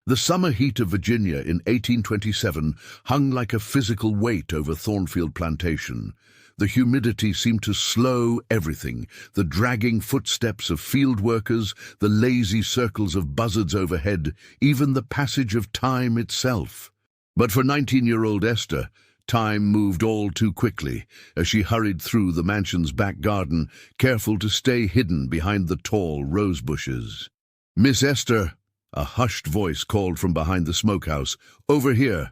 The summer heat of Virginia in 1827 hung like a physical weight over Thornfield Plantation. The humidity seemed to slow everything, the dragging footsteps of field workers, the lazy circles of buzzards overhead, even the passage of time itself. But for 19-year-old Esther, time moved all too quickly as she hurried through the mansion's back garden, careful to stay hidden behind the tall rose bushes. "Miss Esther," a hushed voice called from behind the smokehouse. "Over here."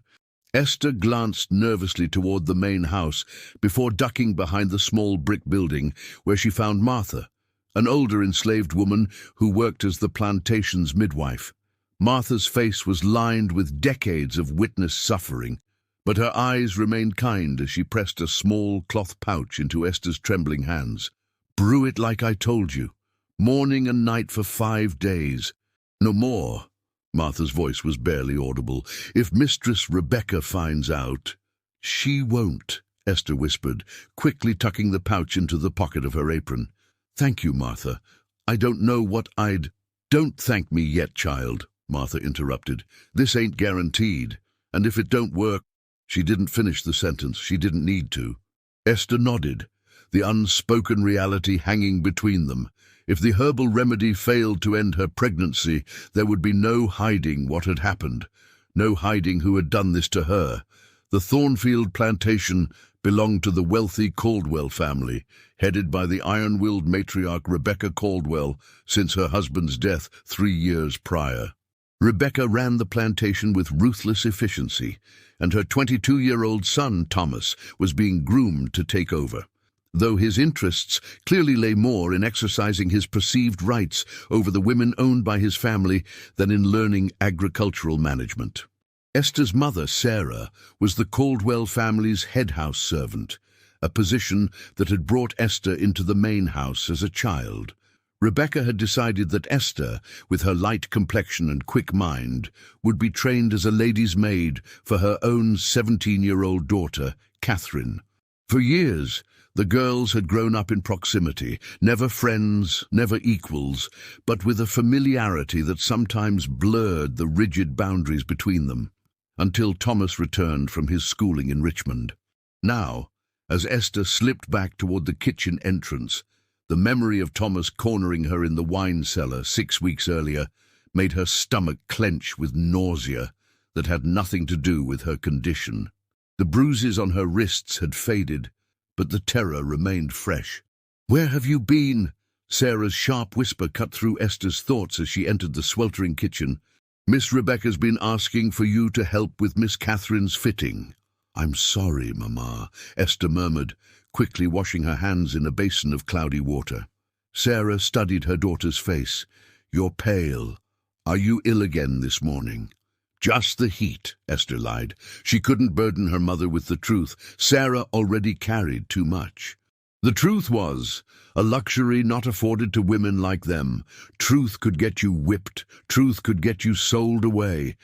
Esther glanced nervously toward the main house before ducking behind the small brick building where she found Martha, an older enslaved woman who worked as the plantation's midwife. Martha's face was lined with decades of witnessed suffering, but her eyes remained kind as she pressed a small cloth pouch into Esther's trembling hands. "Brew it like I told you. Morning and night for 5 days. No more." Martha's voice was barely audible. "If Mistress Rebecca finds out—" "She won't," Esther whispered, quickly tucking the pouch into the pocket of her apron. "Thank you, Martha. I don't know what I'd—" "Don't thank me yet, child," Martha interrupted. "This ain't guaranteed. And if it don't work—" She didn't finish the sentence. She didn't need to. Esther nodded, the unspoken reality hanging between them. If the herbal remedy failed to end her pregnancy, there would be no hiding what had happened, no hiding who had done this to her. The Thornfield Plantation belonged to the wealthy Caldwell family, headed by the iron-willed matriarch Rebecca Caldwell since her husband's death 3 years prior. Rebecca ran the plantation with ruthless efficiency, and her 22-year-old son, Thomas, was being groomed to take over, though his interests clearly lay more in exercising his perceived rights over the women owned by his family than in learning agricultural management. Esther's mother, Sarah, was the Caldwell family's head house servant, a position that had brought Esther into the main house as a child. Rebecca had decided that Esther, with her light complexion and quick mind, would be trained as a lady's maid for her own 17-year-old daughter, Catherine. For years, the girls had grown up in proximity, never friends, never equals, but with a familiarity that sometimes blurred the rigid boundaries between them, until Thomas returned from his schooling in Richmond. Now, as Esther slipped back toward the kitchen entrance, the memory of Thomas cornering her in the wine cellar 6 weeks earlier made her stomach clench with nausea that had nothing to do with her condition. The bruises on her wrists had faded, but the terror remained fresh. "Where have you been?" Sarah's sharp whisper cut through Esther's thoughts as she entered the sweltering kitchen. "Miss Rebecca's been asking for you to help with Miss Catherine's fitting." "I'm sorry, Mama," Esther murmured, quickly washing her hands in a basin of cloudy water. Sarah studied her daughter's face. "You're pale. Are you ill again this morning?" "Just the heat," Esther lied. She couldn't burden her mother with the truth. Sarah already carried too much. The truth was a luxury not afforded to women like them. Truth could get you whipped. Truth could get you sold away.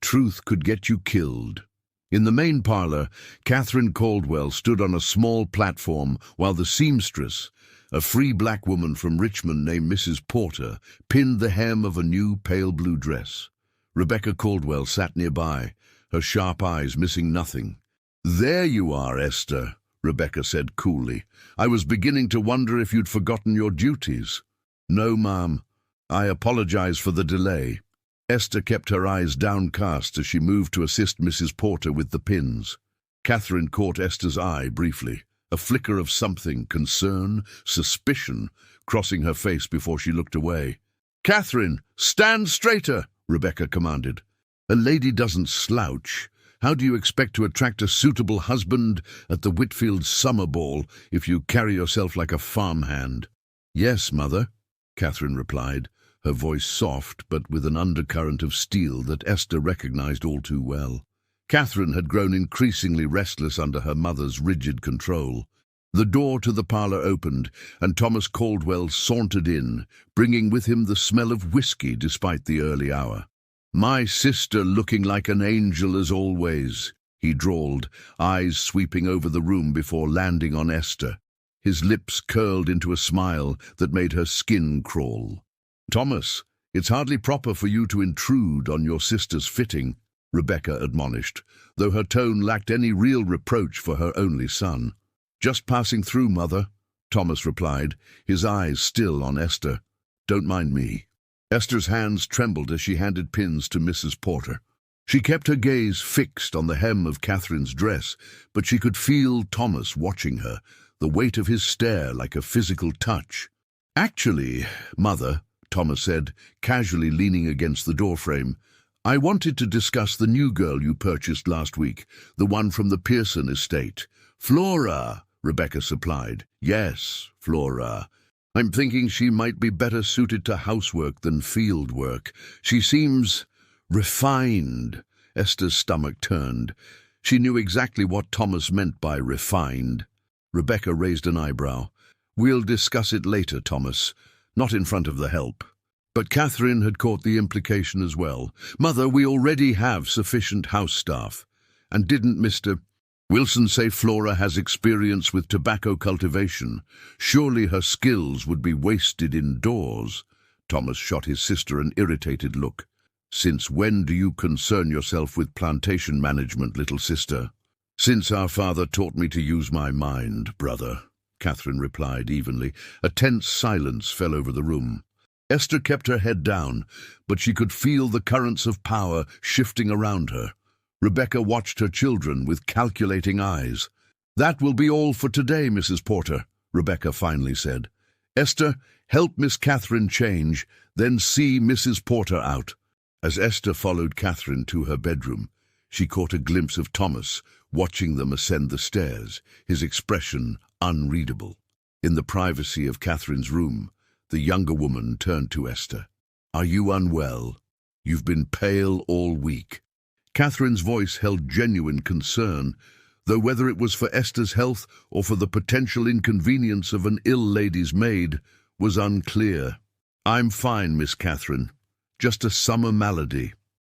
Truth could get you killed. In the main parlor, Catherine Caldwell stood on a small platform while the seamstress, a free black woman from Richmond named Mrs. Porter, pinned the hem of a new pale blue dress. Rebecca Caldwell sat nearby, her sharp eyes missing nothing. "There you are, Esther," Rebecca said coolly. "I was beginning to wonder if you'd forgotten your duties." "No, ma'am. I apologize for the delay." Esther kept her eyes downcast as she moved to assist Mrs. Porter with the pins. Catherine caught Esther's eye briefly, a flicker of something, concern, suspicion, crossing her face before she looked away. "Catherine, stand straighter!" Rebecca commanded. "A lady doesn't slouch. How do you expect to attract a suitable husband at the Whitfield summer ball if you carry yourself like a farmhand?" "Yes, Mother," Catherine replied, her voice soft but with an undercurrent of steel that Esther recognized all too well. Catherine had grown increasingly restless under her mother's rigid control. The door to the parlor opened, and Thomas Caldwell sauntered in, bringing with him the smell of whiskey despite the early hour. "My sister looking like an angel as always," he drawled, eyes sweeping over the room before landing on Esther. His lips curled into a smile that made her skin crawl. "Thomas," It's hardly proper for you to intrude on your sister's fitting, Rebecca admonished, though her tone lacked any real reproach for her only son. Just passing through, Mother, Thomas replied, his eyes still on Esther. Don't mind me. Esther's hands trembled as she handed pins to Mrs. Porter. She kept her gaze fixed on the hem of Catherine's dress, but she could feel Thomas watching her, the weight of his stare like a physical touch. Actually, Mother, Thomas said, casually leaning against the doorframe, I wanted to discuss the new girl you purchased last week, the one from the Pearson estate. Flora, Rebecca supplied. Yes, Flora. I'm thinking she might be better suited to housework than field work. She seems refined. Esther's stomach turned. She knew exactly what Thomas meant by refined. Rebecca raised an eyebrow. We'll discuss it later, Thomas. Not in front of the help. But Catherine had caught the implication as well. Mother, we already have sufficient house staff. And didn't Mr. Wilson say Flora has experience with tobacco cultivation? Surely her skills would be wasted indoors. Thomas shot his sister an irritated look. Since when do you concern yourself with plantation management, little sister? Since our father taught me to use my mind, brother, Catherine replied evenly. A tense silence fell over the room. Esther kept her head down, but she could feel the currents of power shifting around her. Rebecca watched her children with calculating eyes. That will be all for today, Mrs. Porter, Rebecca finally said. Esther, help Miss Catherine change, then see Mrs. Porter out. As Esther followed Catherine to her bedroom, she caught a glimpse of Thomas, watching them ascend the stairs, his expression unreadable. In the privacy of Catherine's room, the younger woman turned to Esther. Are you unwell? You've been pale all week. Catherine's voice held genuine concern, though whether it was for Esther's health or for the potential inconvenience of an ill lady's maid was unclear. I'm fine, Miss Catherine. Just a summer malady.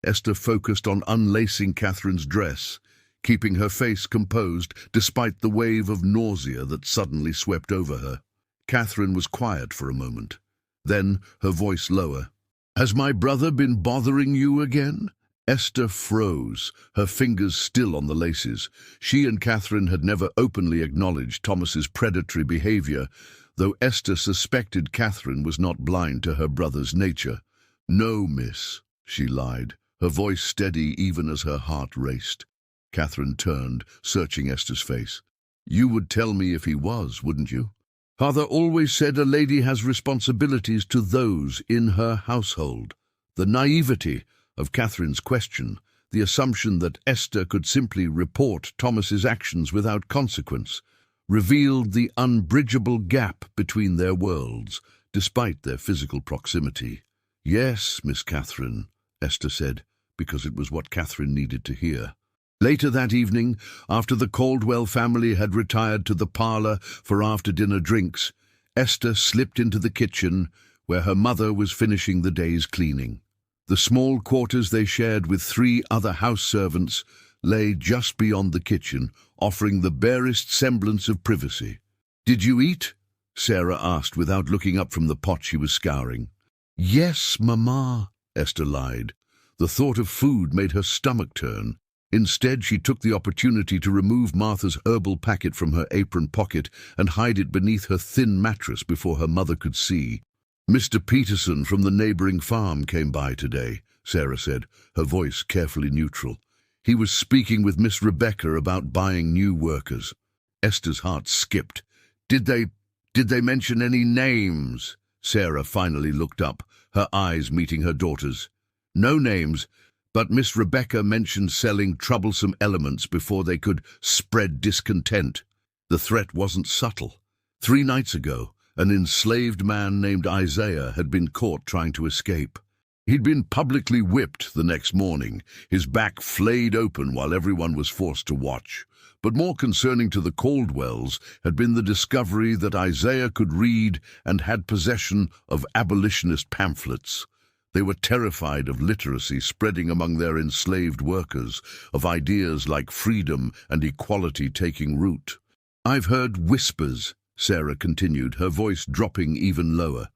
Esther focused on unlacing Catherine's dress, keeping her face composed despite the wave of nausea that suddenly swept over her. Catherine was quiet for a moment. Then, her voice lower. Has my brother been bothering you again? Esther froze, her fingers still on the laces. She and Catherine had never openly acknowledged Thomas's predatory behavior, though Esther suspected Catherine was not blind to her brother's nature. No, miss, she lied, her voice steady even as her heart raced. Catherine turned, searching Esther's face. You would tell me if he was, wouldn't you? Father always said a lady has responsibilities to those in her household. The naivety of Catherine's question, the assumption that Esther could simply report Thomas's actions without consequence, revealed the unbridgeable gap between their worlds, despite their physical proximity. Yes, Miss Catherine, Esther said, because it was what Catherine needed to hear. Later that evening, after the Caldwell family had retired to the parlour for after-dinner drinks, Esther slipped into the kitchen where her mother was finishing the day's cleaning. The small quarters they shared with 3 other house servants lay just beyond the kitchen, offering the barest semblance of privacy. Did you eat? Sarah asked without looking up from the pot she was scouring. Yes, Mamma, Esther lied. The thought of food made her stomach turn. Instead, she took the opportunity to remove Martha's herbal packet from her apron pocket and hide it beneath her thin mattress before her mother could see. Mr. Peterson from the neighbouring farm came by today, Sarah said, her voice carefully neutral. He was speaking with Miss Rebecca about buying new workers. Esther's heart skipped. Did they mention any names? Sarah finally looked up, her eyes meeting her daughter's. No names, but Miss Rebecca mentioned selling troublesome elements before they could spread discontent. The threat wasn't subtle. 3 nights ago, an enslaved man named Isaiah had been caught trying to escape. He'd been publicly whipped the next morning, his back flayed open while everyone was forced to watch. But more concerning to the Caldwells had been the discovery that Isaiah could read and had possession of abolitionist pamphlets. They were terrified of literacy spreading among their enslaved workers, of ideas like freedom and equality taking root. I've heard whispers, Sarah continued, her voice dropping even lower.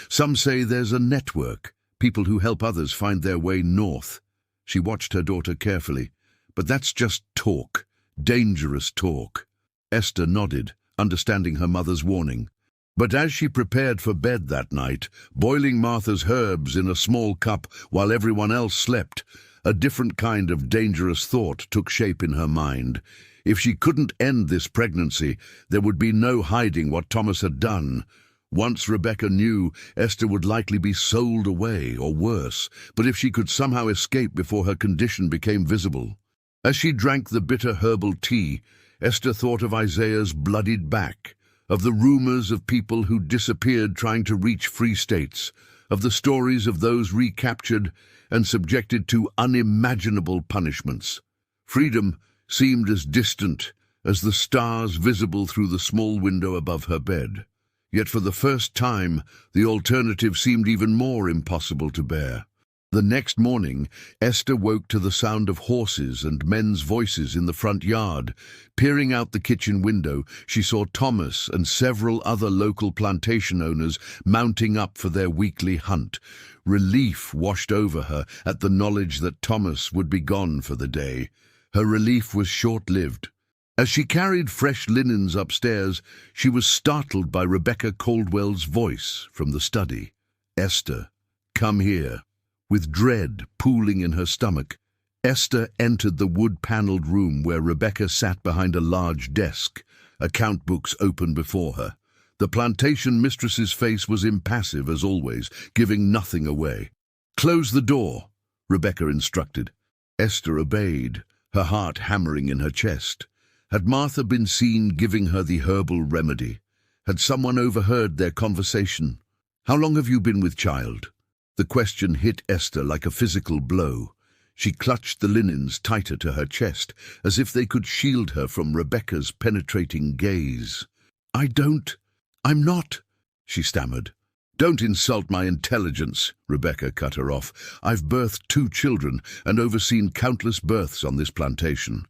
Some say there's a network, people who help others find their way north. She watched her daughter carefully. But that's just talk, dangerous talk. Esther nodded, understanding her mother's warning. But as she prepared for bed that night, boiling Martha's herbs in a small cup while everyone else slept, a different kind of dangerous thought took shape in her mind. If she couldn't end this pregnancy, there would be no hiding what Thomas had done. Once Rebecca knew, Esther would likely be sold away, or worse, but if she could somehow escape before her condition became visible. As she drank the bitter herbal tea, Esther thought of Isaiah's bloodied back, of the rumors of people who disappeared trying to reach free states, of the stories of those recaptured and subjected to unimaginable punishments. Freedom seemed as distant as the stars visible through the small window above her bed. Yet for the first time, the alternative seemed even more impossible to bear. The next morning, Esther woke to the sound of horses and men's voices in the front yard. Peering out the kitchen window, she saw Thomas and several other local plantation owners mounting up for their weekly hunt. Relief washed over her at the knowledge that Thomas would be gone for the day. Her relief was short-lived. As she carried fresh linens upstairs, she was startled by Rebecca Caldwell's voice from the study. "Esther, come here." With dread pooling in her stomach, Esther entered the wood-paneled room where Rebecca sat behind a large desk, account books open before her. The plantation mistress's face was impassive as always, giving nothing away. "Close the door," Rebecca instructed. Esther obeyed, her heart hammering in her chest. Had Martha been seen giving her the herbal remedy? Had someone overheard their conversation? "How long have you been with child?" The question hit Esther like a physical blow. She clutched the linens tighter to her chest, as if they could shield her from Rebecca's penetrating gaze. I'm not," she stammered. "Don't insult my intelligence," Rebecca cut her off. "I've birthed 2 children and overseen countless births on this plantation.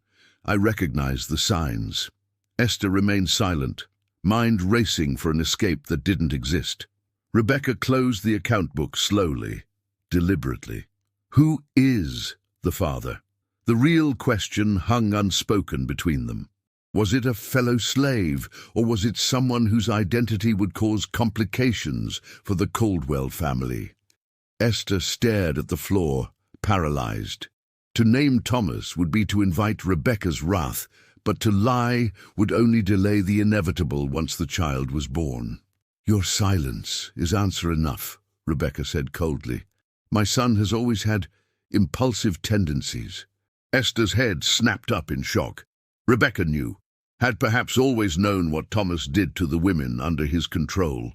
I recognize the signs." Esther remained silent, mind racing for an escape that didn't exist. Rebecca closed the account book slowly, deliberately. Who is the father? The real question hung unspoken between them. Was it a fellow slave, or was it someone whose identity would cause complications for the Caldwell family? Esther stared at the floor, paralyzed. To name Thomas would be to invite Rebecca's wrath, but to lie would only delay the inevitable once the child was born. "Your silence is answer enough," Rebecca said coldly. "My son has always had impulsive tendencies." Esther's head snapped up in shock. Rebecca knew, had perhaps always known what Thomas did to the women under his control.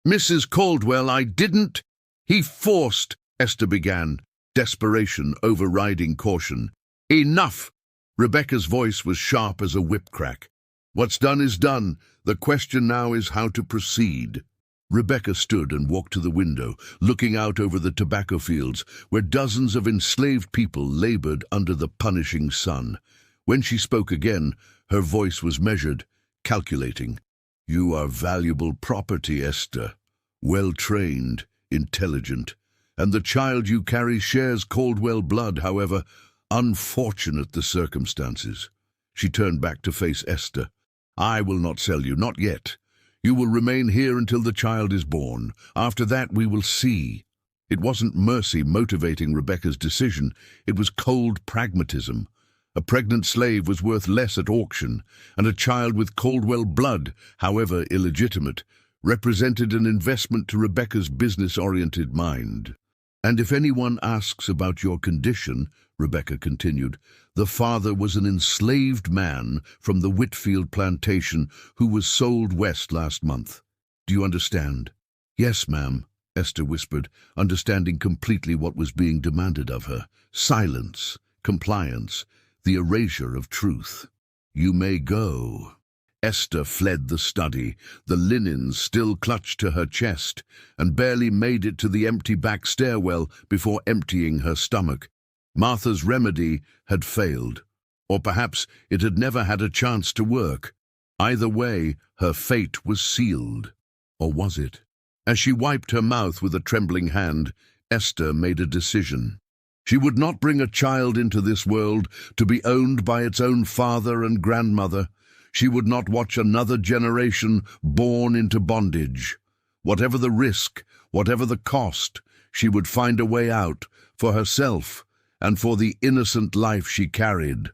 "Mrs. Caldwell, I didn't—" "He forced," Esther began, desperation overriding caution. "Enough!" Rebecca's voice was sharp as a whip crack. "What's done is done. The question now is how to proceed." Rebecca stood and walked to the window, looking out over the tobacco fields, where dozens of enslaved people labored under the punishing sun. When she spoke again, her voice was measured, calculating. "You are valuable property, Esther. Well-trained, intelligent. And the child you carry shares Caldwell blood, however, unfortunate the circumstances." She turned back to face Esther. "I will not sell you, not yet. You will remain here until the child is born. After that we will see." It wasn't mercy motivating Rebecca's decision, it was cold pragmatism. A pregnant slave was worth less at auction, and a child with Caldwell blood, however illegitimate, represented an investment to Rebecca's business-oriented mind. "And if anyone asks about your condition," Rebecca continued, "the father was an enslaved man from the Whitfield plantation who was sold west last month. Do you understand?" "Yes, ma'am," Esther whispered, understanding completely what was being demanded of her. Silence, compliance, the erasure of truth. "You may go." Esther fled the study, the linens still clutched to her chest, and barely made it to the empty back stairwell before emptying her stomach. Martha's remedy had failed, or perhaps it had never had a chance to work. Either way, her fate was sealed. Or was it? As she wiped her mouth with a trembling hand, Esther made a decision. She would not bring a child into this world to be owned by its own father and grandmother. She would not watch another generation born into bondage. Whatever the risk, whatever the cost, she would find a way out for herself and for the innocent life she carried.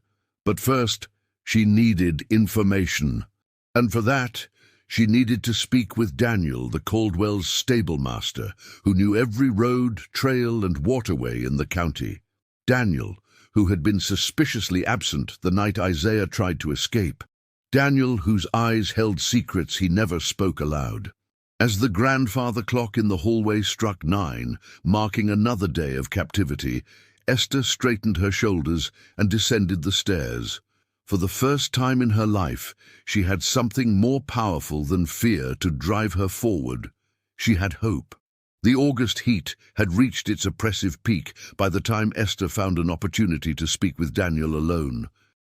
But first, she needed information. And for that, she needed to speak with Daniel, the Caldwell's stablemaster, who knew every road, trail, and waterway in the county. Daniel, who had been suspiciously absent the night Isaiah tried to escape. Daniel, whose eyes held secrets he never spoke aloud. As the grandfather clock in the hallway struck 9, marking another day of captivity, Esther straightened her shoulders and descended the stairs. For the first time in her life, she had something more powerful than fear to drive her forward. She had hope. The August heat had reached its oppressive peak by the time Esther found an opportunity to speak with Daniel alone.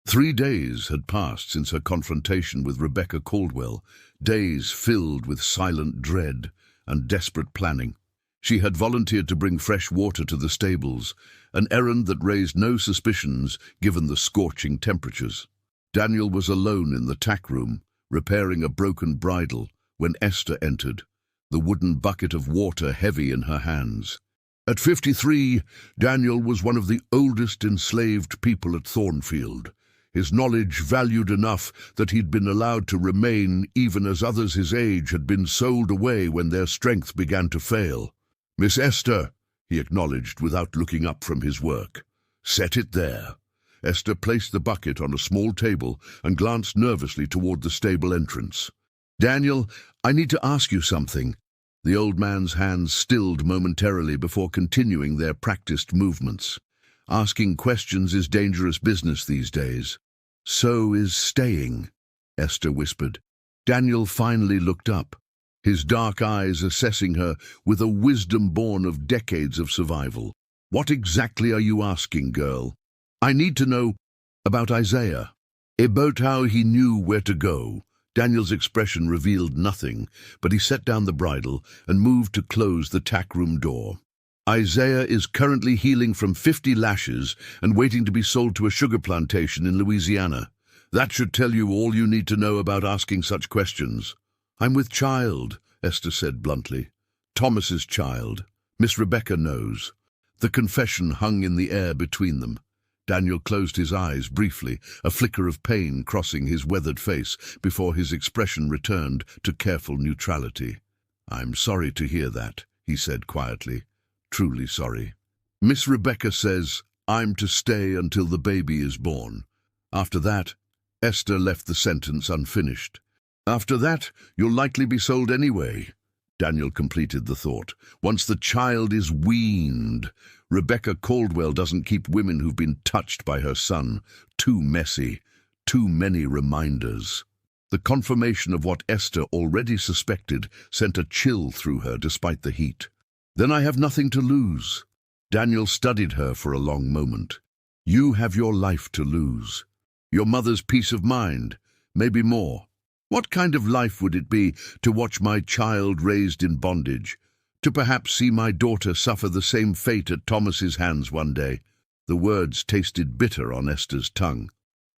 3 days had passed since her confrontation with Rebecca Caldwell, days filled with silent dread and desperate planning. She had volunteered to bring fresh water to the stables, an errand that raised no suspicions given the scorching temperatures. Daniel was alone in the tack room, repairing a broken bridle, when Esther entered, the wooden bucket of water heavy in her hands. At 53, Daniel was one of the oldest enslaved people at Thornfield, his knowledge valued enough that he'd been allowed to remain even as others his age had been sold away when their strength began to fail. "Miss Esther," he acknowledged without looking up from his work. "Set it there." Esther placed the bucket on a small table and glanced nervously toward the stable entrance. "Daniel, I need to ask you something." The old man's hands stilled momentarily before continuing their practiced movements. Asking questions is dangerous business these days. "So is staying," Esther whispered. Daniel finally looked up, his dark eyes assessing her with a wisdom born of decades of survival. "What exactly are you asking, girl?" "I need to know about Isaiah." About how he knew where to go. Daniel's expression revealed nothing, but he set down the bridle and moved to close the tack room door. "Isaiah is currently healing from 50 lashes and waiting to be sold to a sugar plantation in Louisiana. That should tell you all you need to know about asking such questions." "I'm with child," Esther said bluntly. "Thomas's child. Miss Rebecca knows." The confession hung in the air between them. Daniel closed his eyes briefly, a flicker of pain crossing his weathered face before his expression returned to careful neutrality. "I'm sorry to hear that," he said quietly. "Truly sorry. Miss Rebecca says I'm to stay until the baby is born. After that," Esther left the sentence unfinished. "After that, you'll likely be sold anyway." Daniel completed the thought. "Once the child is weaned. Rebecca Caldwell doesn't keep women who've been touched by her son. Too messy. Too many reminders." The confirmation of what Esther already suspected sent a chill through her despite the heat. "Then I have nothing to lose." Daniel studied her for a long moment. "You have your life to lose. Your mother's peace of mind, maybe more. What kind of life would it be to watch my child raised in bondage, to perhaps see my daughter suffer the same fate at Thomas's hands one day?" The words tasted bitter on Esther's tongue.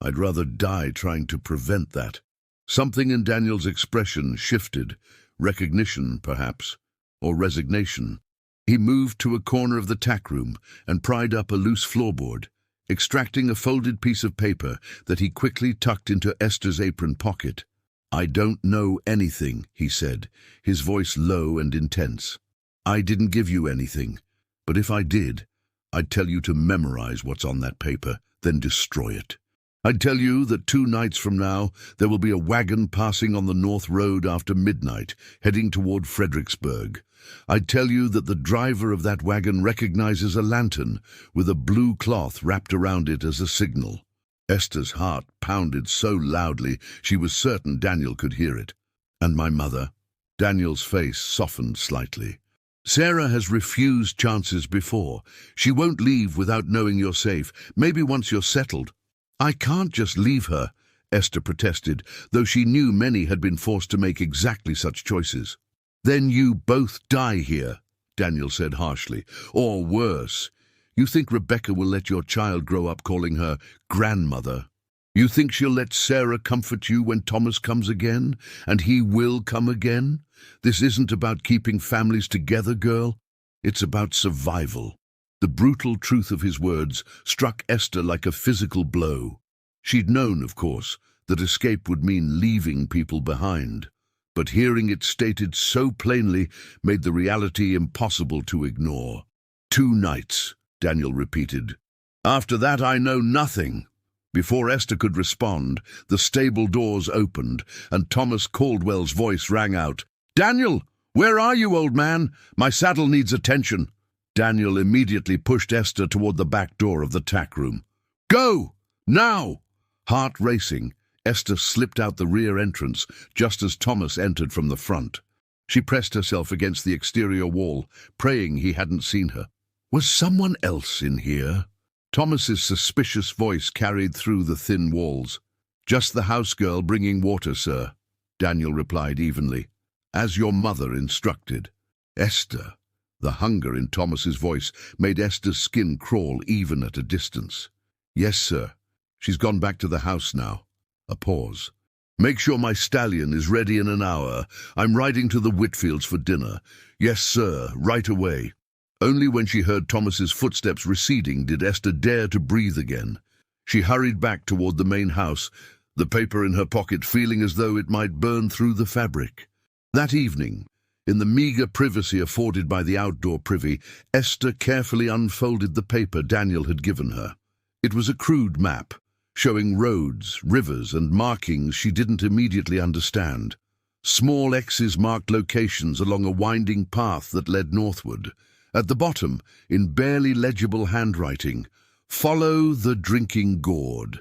"I'd rather die trying to prevent that." Something in Daniel's expression shifted, recognition perhaps, or resignation. He moved to a corner of the tack room and pried up a loose floorboard, extracting a folded piece of paper that he quickly tucked into Esther's apron pocket. "I don't know anything," he said, his voice low and intense. "I didn't give you anything, but if I did, I'd tell you to memorize what's on that paper, then destroy it. I'd tell you that 2 nights from now there will be a wagon passing on the North Road after midnight, heading toward Fredericksburg. I'd tell you that the driver of that wagon recognizes a lantern with a blue cloth wrapped around it as a signal." Esther's heart pounded so loudly she was certain Daniel could hear it. "And my mother?" Daniel's face softened slightly. "Sarah has refused chances before. She won't leave without knowing you're safe, maybe once you're settled." "I can't just leave her," Esther protested, though she knew many had been forced to make exactly such choices. "Then you both die here," Daniel said harshly. Or worse. You think Rebecca will let your child grow up calling her grandmother? You think she'll let Sarah comfort you when Thomas comes again? And he will come again? This isn't about keeping families together, girl. It's about survival. The brutal truth of his words struck Esther like a physical blow. She'd known, of course, that escape would mean leaving people behind. But hearing it stated so plainly made the reality impossible to ignore. 2 nights, Daniel repeated. After that I know nothing. Before Esther could respond, the stable doors opened, and Thomas Caldwell's voice rang out. Daniel, where are you, old man? My saddle needs attention. Daniel immediately pushed Esther toward the back door of the tack room. Go! Now! Heart racing, Esther slipped out the rear entrance just as Thomas entered from the front. She pressed herself against the exterior wall, praying he hadn't seen her. Was someone else in here? Thomas's suspicious voice carried through the thin walls. Just the house girl bringing water, sir, Daniel replied evenly. As your mother instructed. Esther. The hunger in Thomas's voice made Esther's skin crawl even at a distance. Yes, sir. She's gone back to the house now. A pause. Make sure my stallion is ready in an hour. I'm riding to the Whitfields for dinner. Yes, sir, right away. Only when she heard Thomas's footsteps receding did Esther dare to breathe again. She hurried back toward the main house, the paper in her pocket feeling as though it might burn through the fabric. That evening, in the meager privacy afforded by the outdoor privy, Esther carefully unfolded the paper Daniel had given her. It was a crude map, showing roads, rivers, and markings she didn't immediately understand. Small X's marked locations along a winding path that led northward. At the bottom, in barely legible handwriting, "Follow the drinking gourd."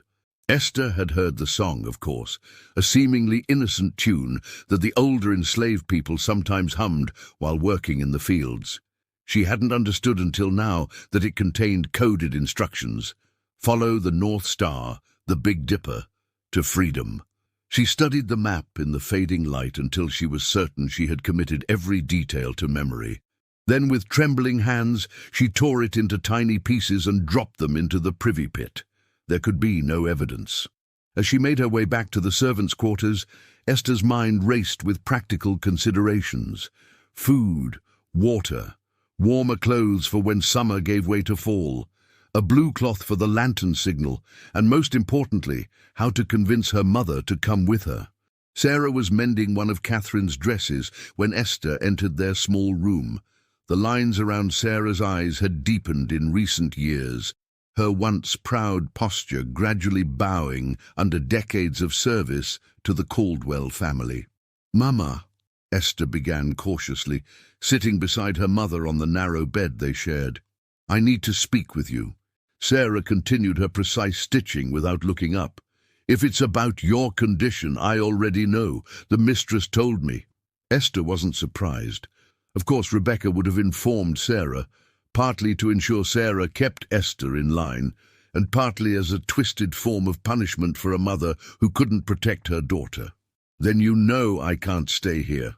Esther had heard the song, of course, a seemingly innocent tune that the older enslaved people sometimes hummed while working in the fields. She hadn't understood until now that it contained coded instructions. Follow the North Star, the Big Dipper, to freedom. She studied the map in the fading light until she was certain she had committed every detail to memory. Then, with trembling hands, she tore it into tiny pieces and dropped them into the privy pit. There could be no evidence. As she made her way back to the servants' quarters, Esther's mind raced with practical considerations. Food, water, warmer clothes for when summer gave way to fall, a blue cloth for the lantern signal, and most importantly, how to convince her mother to come with her. Sarah was mending one of Catherine's dresses when Esther entered their small room. The lines around Sarah's eyes had deepened in recent years, her once proud posture gradually bowing under decades of service to the Caldwell family. "Mama," Esther began cautiously, sitting beside her mother on the narrow bed they shared. "I need to speak with you." Sarah continued her precise stitching without looking up. "If it's about your condition, I already know. The mistress told me." Esther wasn't surprised. Of course, Rebecca would have informed Sarah, partly to ensure Sarah kept Esther in line, and partly as a twisted form of punishment for a mother who couldn't protect her daughter. "Then you know I can't stay here."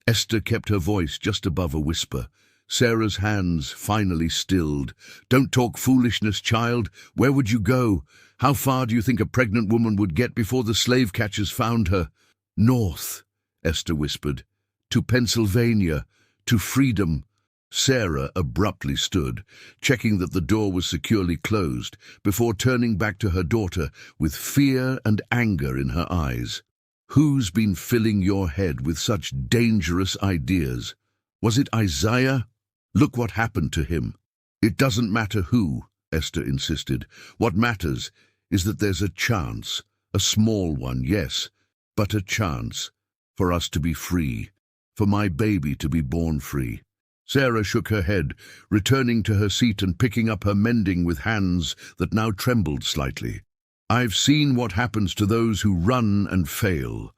Esther kept her voice just above a whisper. Sarah's hands finally stilled. "Don't talk foolishness, child. Where would you go? How far do you think a pregnant woman would get before the slave catchers found her?" "North," Esther whispered. "To Pennsylvania. To freedom." Sarah abruptly stood, checking that the door was securely closed, before turning back to her daughter with fear and anger in her eyes. "Who's been filling your head with such dangerous ideas? Was it Isaiah? Look what happened to him." "It doesn't matter who," Esther insisted. "What matters is that there's a chance, a small one, yes, but a chance, for us to be free. For my baby to be born free." Sarah shook her head, returning to her seat and picking up her mending with hands that now trembled slightly. "I've seen what happens to those who run and fail.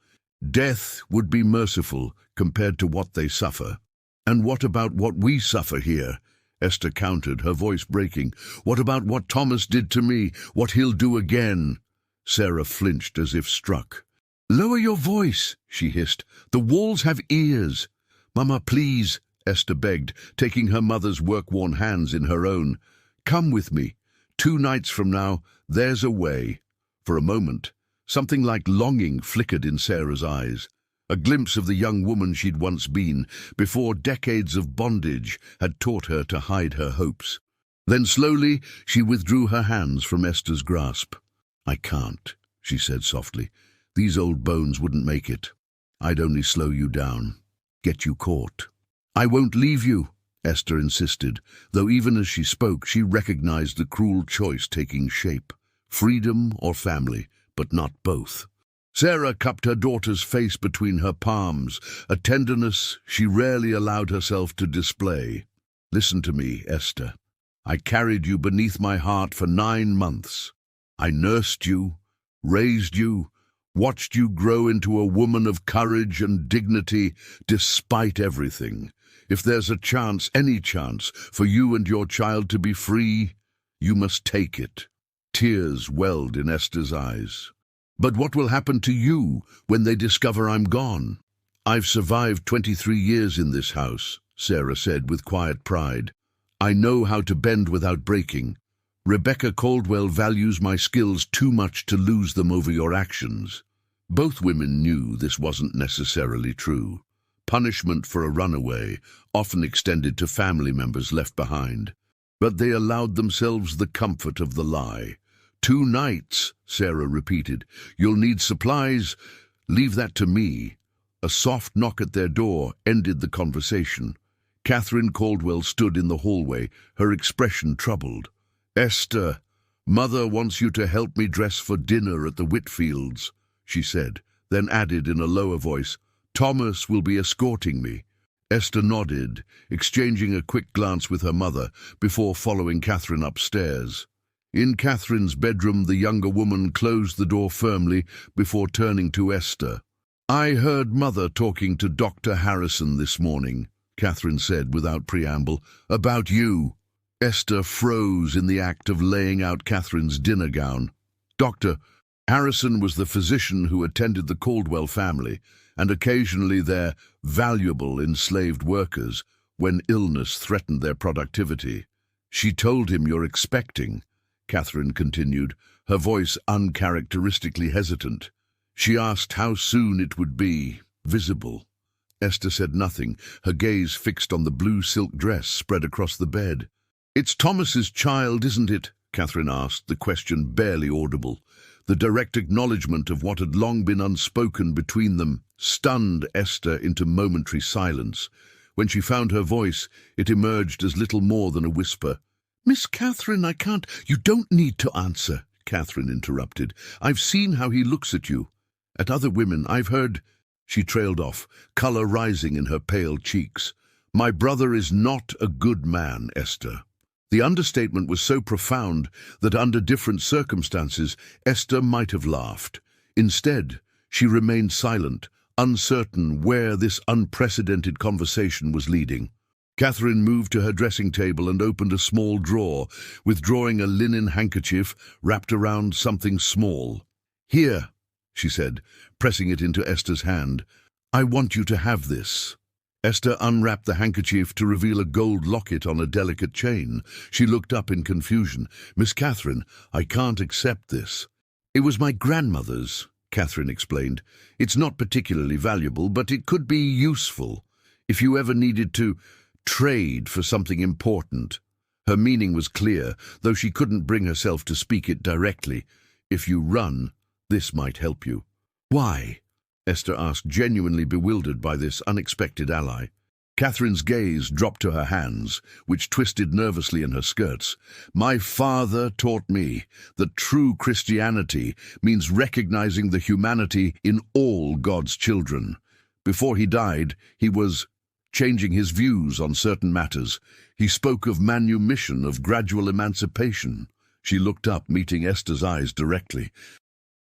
Death would be merciful compared to what they suffer." "And what about what we suffer here?" Esther countered, her voice breaking. "What about what Thomas did to me? What he'll do again?" Sarah flinched as if struck. "Lower your voice," she hissed. "The walls have ears." "Mama, please," Esther begged, taking her mother's work-worn hands in her own. "Come with me. 2 nights from now, there's a way." For a moment, something like longing flickered in Sarah's eyes, a glimpse of the young woman she'd once been, before decades of bondage had taught her to hide her hopes. Then slowly, she withdrew her hands from Esther's grasp. "I can't," she said softly. "These old bones wouldn't make it. I'd only slow you down, get you caught." "I won't leave you," Esther insisted, though even as she spoke, she recognized the cruel choice taking shape. Freedom or family, but not both. Sarah cupped her daughter's face between her palms, a tenderness she rarely allowed herself to display. "Listen to me, Esther. I carried you beneath my heart for 9 months. I nursed you, raised you, watched you grow into a woman of courage and dignity despite everything. If there's a chance, any chance, for you and your child to be free, you must take it." Tears welled in Esther's eyes. "But what will happen to you when they discover I'm gone?" "I've survived 23 years in this house," Sarah said with quiet pride. "I know how to bend without breaking. Rebecca Caldwell values my skills too much to lose them over your actions." Both women knew this wasn't necessarily true. Punishment for a runaway often extended to family members left behind. But they allowed themselves the comfort of the lie. 2 nights, Sarah repeated. "You'll need supplies. Leave that to me." A soft knock at their door ended the conversation. Catherine Caldwell stood in the hallway, her expression troubled. "Esther, Mother wants you to help me dress for dinner at the Whitfields," she said, then added in a lower voice, "Thomas will be escorting me." Esther nodded, exchanging a quick glance with her mother before following Catherine upstairs. In Catherine's bedroom, the younger woman closed the door firmly before turning to Esther. "I heard Mother talking to Dr. Harrison this morning," Catherine said without preamble, "about you." Esther froze in the act of laying out Catherine's dinner gown. "Dr. Harrison was the physician who attended the Caldwell family, and occasionally their valuable enslaved workers, when illness threatened their productivity. She told him you're expecting," Catherine continued, her voice uncharacteristically hesitant. "She asked how soon it would be visible." Esther said nothing, her gaze fixed on the blue silk dress spread across the bed. "It's Thomas's child, isn't it?" Catherine asked, the question barely audible. The direct acknowledgement of what had long been unspoken between them stunned Esther into momentary silence. When she found her voice, it emerged as little more than a whisper. "Miss Catherine, I can't—" "You don't need to answer," Catherine interrupted. "I've seen how he looks at you. At other women, I've heard—" She trailed off, colour rising in her pale cheeks. "My brother is not a good man, Esther." The understatement was so profound that under different circumstances, Esther might have laughed. Instead, she remained silent, uncertain where this unprecedented conversation was leading. Catherine moved to her dressing table and opened a small drawer, withdrawing a linen handkerchief wrapped around something small. "Here," she said, pressing it into Esther's hand. "I want you to have this." Esther unwrapped the handkerchief to reveal a gold locket on a delicate chain. She looked up in confusion. "Miss Catherine, I can't accept this." "It was my grandmother's," Catherine explained. "It's not particularly valuable, but it could be useful if you ever needed to trade for something important." Her meaning was clear, though she couldn't bring herself to speak it directly. "If you run, this might help you." "Why?" Esther asked, genuinely bewildered by this unexpected ally. Catherine's gaze dropped to her hands, which twisted nervously in her skirts. "My father taught me that true Christianity means recognizing the humanity in all God's children. Before he died, he was changing his views on certain matters. He spoke of manumission, of gradual emancipation." She looked up, meeting Esther's eyes directly.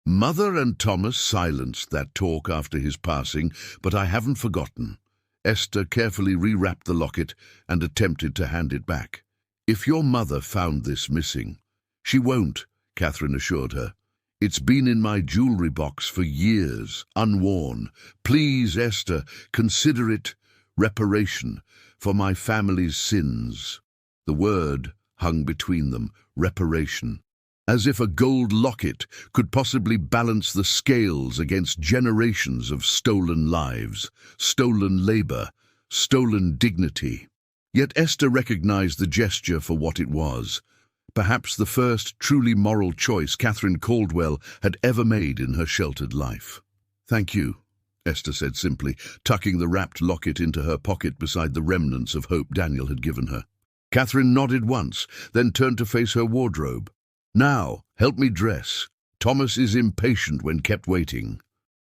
"Mother and Thomas silenced that talk after his passing, but I haven't forgotten." Esther carefully rewrapped the locket and attempted to hand it back. "If your mother found this missing—" "She won't," Catherine assured her. "It's been in my jewelry box for years, unworn. Please, Esther, consider it reparation for my family's sins." The word hung between them, reparation. As if a gold locket could possibly balance the scales against generations of stolen lives, stolen labor, stolen dignity. Yet Esther recognized the gesture for what it was. Perhaps the first truly moral choice Catherine Caldwell had ever made in her sheltered life. "Thank you," Esther said simply, tucking the wrapped locket into her pocket beside the remnants of hope Daniel had given her. Catherine nodded once, then turned to face her wardrobe. "Now, help me dress. Thomas is impatient when kept waiting."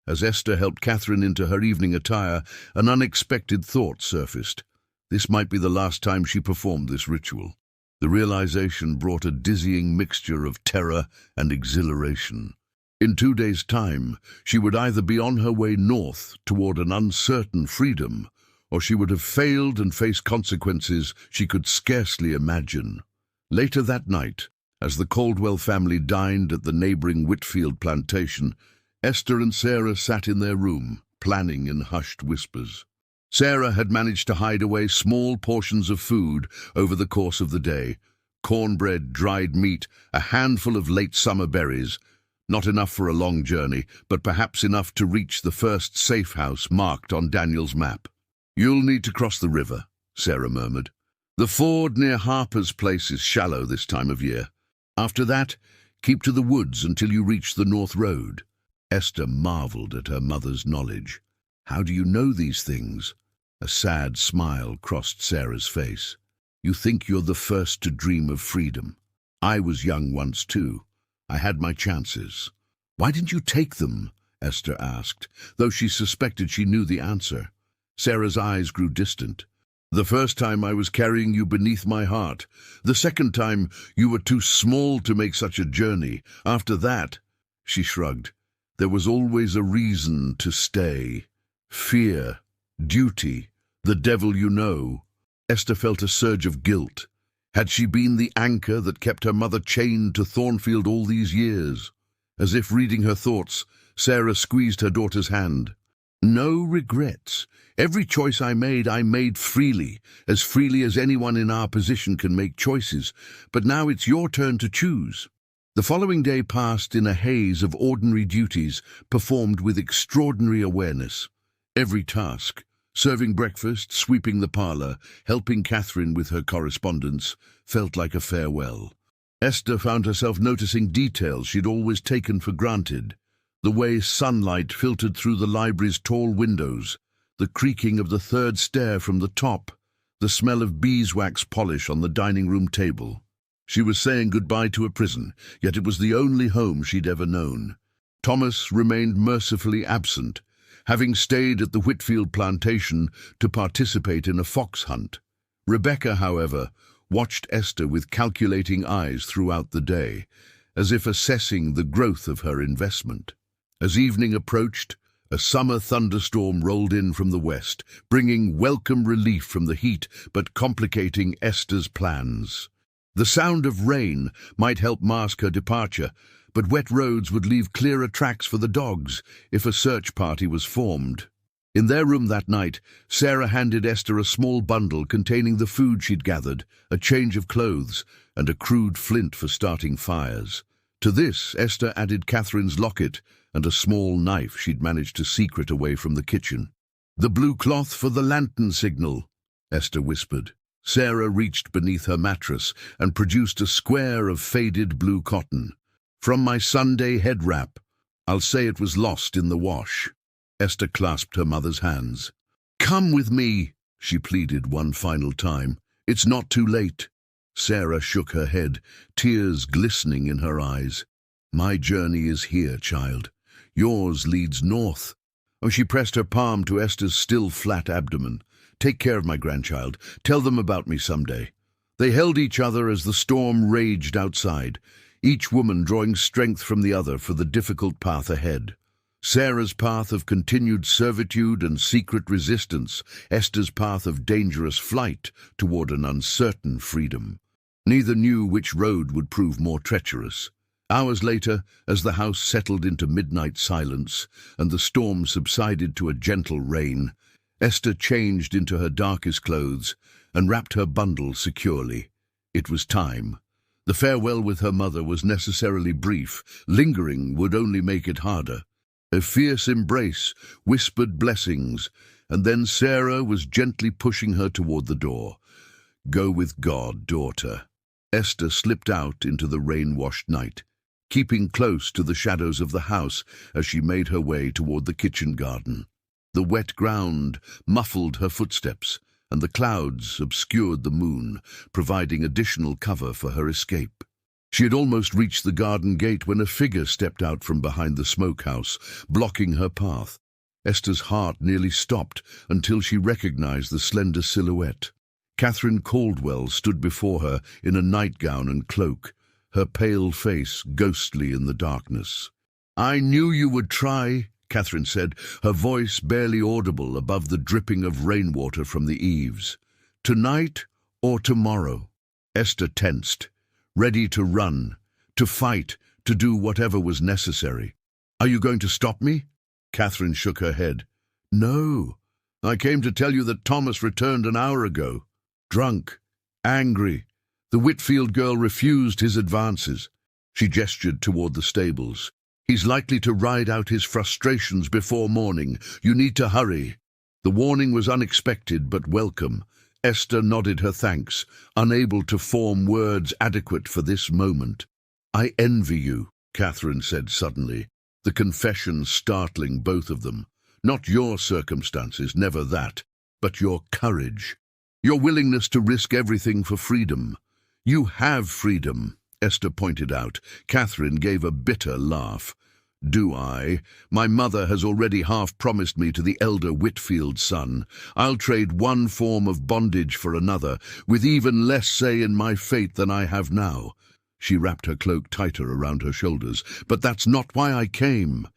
As Esther helped Catherine into her evening attire, an unexpected thought surfaced. This might be the last time she performed this ritual. The realization brought a dizzying mixture of terror and exhilaration. In 2 days' time, she would either be on her way north toward an uncertain freedom, or she would have failed and faced consequences she could scarcely imagine. Later that night, as the Caldwell family dined at the neighboring Whitfield plantation, Esther and Sarah sat in their room, planning in hushed whispers. Sarah had managed to hide away small portions of food over the course of the day: cornbread, dried meat, a handful of late summer berries. Not enough for a long journey, but perhaps enough to reach the first safe house marked on Daniel's map. "You'll need to cross the river," Sarah murmured. "The ford near Harper's place is shallow this time of year. After that, keep to the woods until you reach the North Road." Esther marveled at her mother's knowledge. "How do you know these things?" A sad smile crossed Sarah's face. "You think you're the first to dream of freedom. I was young once too. I had my chances." "Why didn't you take them?" Esther asked, though she suspected she knew the answer. Sarah's eyes grew distant. "The first time I was carrying you beneath my heart. The second time you were too small to make such a journey. After that," she shrugged, "there was always a reason to stay. Fear, duty, the devil you know." Esther felt a surge of guilt. Had she been the anchor that kept her mother chained to Thornfield all these years? As if reading her thoughts, Sarah squeezed her daughter's hand. "No regrets. Every choice I made freely as anyone in our position can make choices. But now it's your turn to choose." The following day passed in a haze of ordinary duties performed with extraordinary awareness. Every task, serving breakfast, sweeping the parlor, helping Catherine with her correspondence, felt like a farewell. Esther found herself noticing details she'd always taken for granted: the way sunlight filtered through the library's tall windows, the creaking of the third stair from the top, the smell of beeswax polish on the dining room table. She was saying goodbye to a prison, yet it was the only home she'd ever known. Thomas remained mercifully absent, having stayed at the Whitfield plantation to participate in a fox hunt. Rebecca, however, watched Esther with calculating eyes throughout the day, as if assessing the growth of her investment. As evening approached, a summer thunderstorm rolled in from the west, bringing welcome relief from the heat but complicating Esther's plans. The sound of rain might help mask her departure, but wet roads would leave clearer tracks for the dogs if a search party was formed. In their room that night, Sarah handed Esther a small bundle containing the food she'd gathered, a change of clothes, and a crude flint for starting fires. To this, Esther added Catherine's locket and a small knife she'd managed to secret away from the kitchen. "The blue cloth for the lantern signal," Esther whispered. Sarah reached beneath her mattress and produced a square of faded blue cotton. "From my Sunday head wrap. I'll say it was lost in the wash." Esther clasped her mother's hands. "Come with me," she pleaded one final time. "It's not too late." Sarah shook her head, tears glistening in her eyes. "My journey is here, child. Yours leads north." She pressed her palm to Esther's still flat abdomen. "Take care of my grandchild. Tell them about me someday." They held each other as the storm raged outside, each woman drawing strength from the other for the difficult path ahead. Sarah's path of continued servitude and secret resistance, Esther's path of dangerous flight toward an uncertain freedom. Neither knew which road would prove more treacherous. Hours later, as the house settled into midnight silence and the storm subsided to a gentle rain, Esther changed into her darkest clothes, and wrapped her bundle securely. It was time. The farewell with her mother was necessarily brief. Lingering would only make it harder. A fierce embrace, whispered blessings, and then Sarah was gently pushing her toward the door. "Go with God, daughter." Esther slipped out into the rain-washed night, keeping close to the shadows of the house as she made her way toward the kitchen garden. The wet ground muffled her footsteps, and the clouds obscured the moon, providing additional cover for her escape. She had almost reached the garden gate when a figure stepped out from behind the smokehouse, blocking her path. Esther's heart nearly stopped until she recognized the slender silhouette. Catherine Caldwell stood before her in a nightgown and cloak, her pale face ghostly in the darkness. "I knew you would try," Catherine said, her voice barely audible above the dripping of rainwater from the eaves. "Tonight or tomorrow?" Esther tensed, ready to run, to fight, to do whatever was necessary. "Are you going to stop me?" Catherine shook her head. "No. I came to tell you that Thomas returned an hour ago. Drunk, angry. The Whitfield girl refused his advances." She gestured toward the stables. "He's likely to ride out his frustrations before morning. You need to hurry." The warning was unexpected but welcome. Esther nodded her thanks, unable to form words adequate for this moment. "I envy you," Catherine said suddenly, the confession startling both of them. "Not your circumstances, never that, but your courage. Your willingness to risk everything for freedom." "You have freedom," Esther pointed out. Catherine gave a bitter laugh. "Do I? My mother has already half promised me to the elder Whitfield's son. I'll trade one form of bondage for another, with even less say in my fate than I have now." She wrapped her cloak tighter around her shoulders. "But that's not why I came.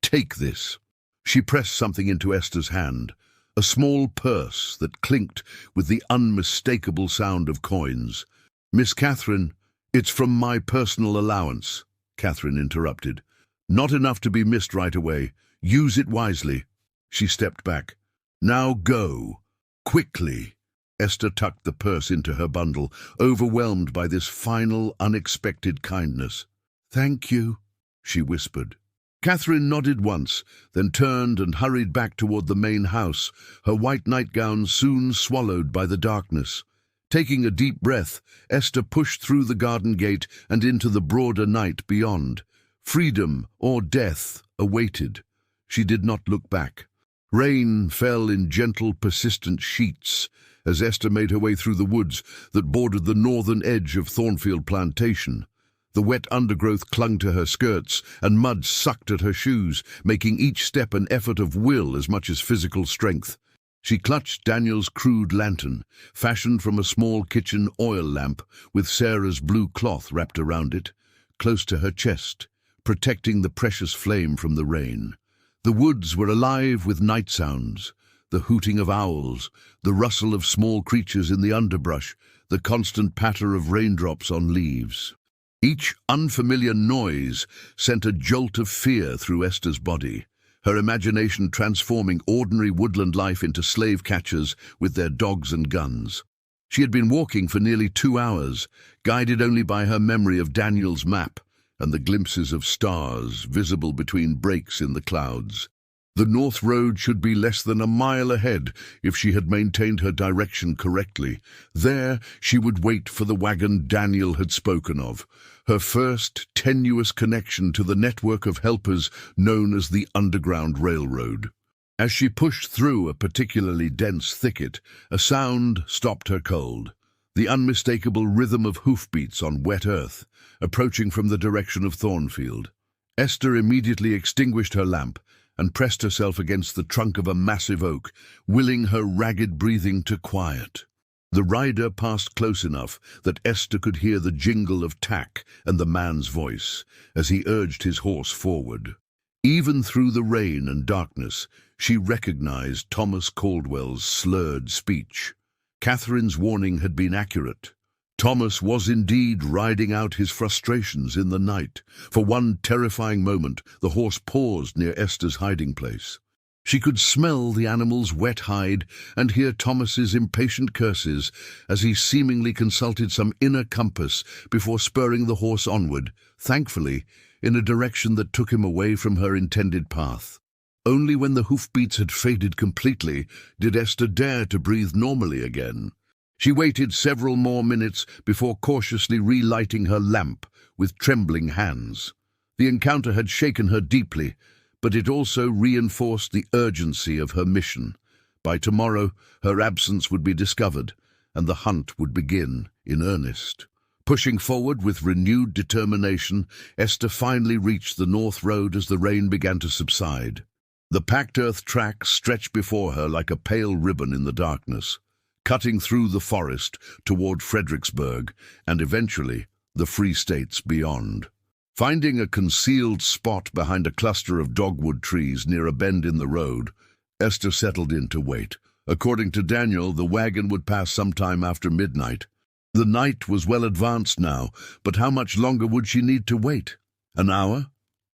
Take this." She pressed something into Esther's hand, a small purse that clinked with the unmistakable sound of coins. "Miss Catherine, it's from my personal allowance," Catherine interrupted. "Not enough to be missed right away. Use it wisely." She stepped back. "Now go. Quickly." Esther tucked the purse into her bundle, overwhelmed by this final, unexpected kindness. "Thank you," she whispered. Catherine nodded once, then turned and hurried back toward the main house, her white nightgown soon swallowed by the darkness. Taking a deep breath, Esther pushed through the garden gate and into the broader night beyond. Freedom or death awaited. She did not look back. Rain fell in gentle, persistent sheets as Esther made her way through the woods that bordered the northern edge of Thornfield Plantation. The wet undergrowth clung to her skirts, and mud sucked at her shoes, making each step an effort of will as much as physical strength. She clutched Daniel's crude lantern, fashioned from a small kitchen oil lamp with Sarah's blue cloth wrapped around it, close to her chest, protecting the precious flame from the rain. The woods were alive with night sounds, the hooting of owls, the rustle of small creatures in the underbrush, the constant patter of raindrops on leaves. Each unfamiliar noise sent a jolt of fear through Esther's body, her imagination transforming ordinary woodland life into slave catchers with their dogs and guns. She had been walking for nearly 2 hours, guided only by her memory of Daniel's map and the glimpses of stars visible between breaks in the clouds. The North Road should be less than a mile ahead if she had maintained her direction correctly. There she would wait for the wagon Daniel had spoken of, her first tenuous connection to the network of helpers known as the Underground Railroad. As she pushed through a particularly dense thicket, a sound stopped her cold. The unmistakable rhythm of hoofbeats on wet earth, approaching from the direction of Thornfield. Esther immediately extinguished her lamp and pressed herself against the trunk of a massive oak, willing her ragged breathing to quiet. The rider passed close enough that Esther could hear the jingle of tack and the man's voice as he urged his horse forward. Even through the rain and darkness, she recognized Thomas Caldwell's slurred speech. Catherine's warning had been accurate. Thomas was indeed riding out his frustrations in the night. For one terrifying moment, the horse paused near Esther's hiding place. She could smell the animal's wet hide and hear Thomas's impatient curses as he seemingly consulted some inner compass before spurring the horse onward, thankfully, in a direction that took him away from her intended path. Only when the hoofbeats had faded completely did Esther dare to breathe normally again. She waited several more minutes before cautiously relighting her lamp with trembling hands. The encounter had shaken her deeply, but it also reinforced the urgency of her mission. By tomorrow, her absence would be discovered, and the hunt would begin in earnest. Pushing forward with renewed determination, Esther finally reached the North Road as the rain began to subside. The packed earth track stretched before her like a pale ribbon in the darkness, cutting through the forest toward Fredericksburg and eventually the Free States beyond. Finding a concealed spot behind a cluster of dogwood trees near a bend in the road, Esther settled in to wait. According to Daniel, the wagon would pass sometime after midnight. The night was well advanced now, but how much longer would she need to wait? An hour?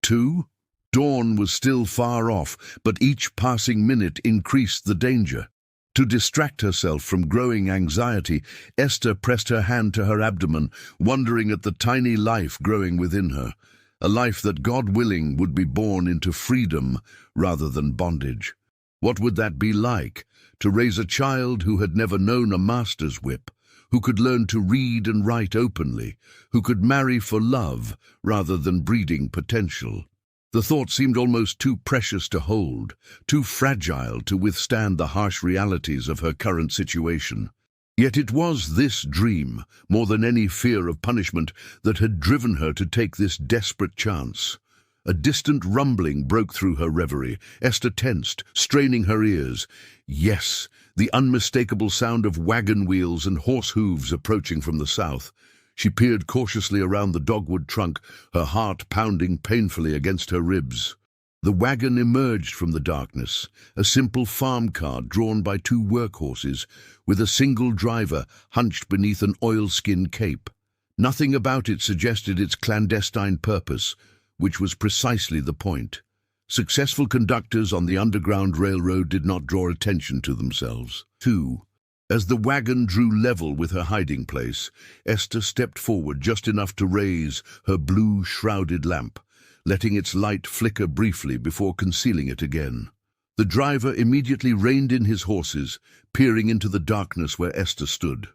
2? Dawn was still far off, but each passing minute increased the danger. To distract herself from growing anxiety, Esther pressed her hand to her abdomen, wondering at the tiny life growing within her, a life that, God willing, would be born into freedom rather than bondage. What would that be like, to raise a child who had never known a master's whip, who could learn to read and write openly, who could marry for love rather than breeding potential? The thought seemed almost too precious to hold, too fragile to withstand the harsh realities of her current situation. Yet it was this dream, more than any fear of punishment, that had driven her to take this desperate chance. A distant rumbling broke through her reverie. Esther tensed, straining her ears. Yes, the unmistakable sound of wagon wheels and horse hooves approaching from the south. She peered cautiously around the dogwood trunk, her heart pounding painfully against her ribs. The wagon emerged from the darkness, a simple farm car drawn by 2 workhorses, with a single driver hunched beneath an oilskin cape. Nothing about it suggested its clandestine purpose, which was precisely the point. Successful conductors on the Underground Railroad did not draw attention to themselves. 2. As the wagon drew level with her hiding place, Esther stepped forward just enough to raise her blue-shrouded lamp, letting its light flicker briefly before concealing it again. The driver immediately reined in his horses, peering into the darkness where Esther stood.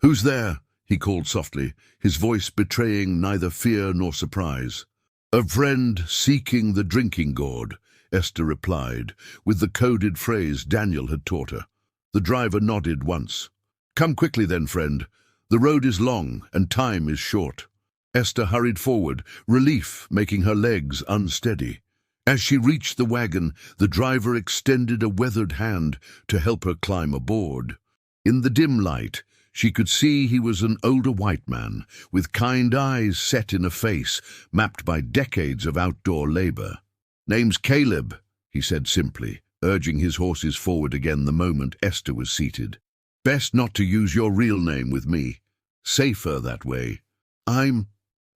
"Who's there?" he called softly, his voice betraying neither fear nor surprise. "A friend seeking the drinking gourd," Esther replied, with the coded phrase Daniel had taught her. The driver nodded once. "Come quickly then, friend. The road is long and time is short." Esther hurried forward, relief making her legs unsteady. As she reached the wagon, the driver extended a weathered hand to help her climb aboard. In the dim light, she could see he was an older white man, with kind eyes set in a face mapped by decades of outdoor labor. "Name's Caleb," he said simply, urging his horses forward again the moment Esther was seated. "Best not to use your real name with me. Safer that way."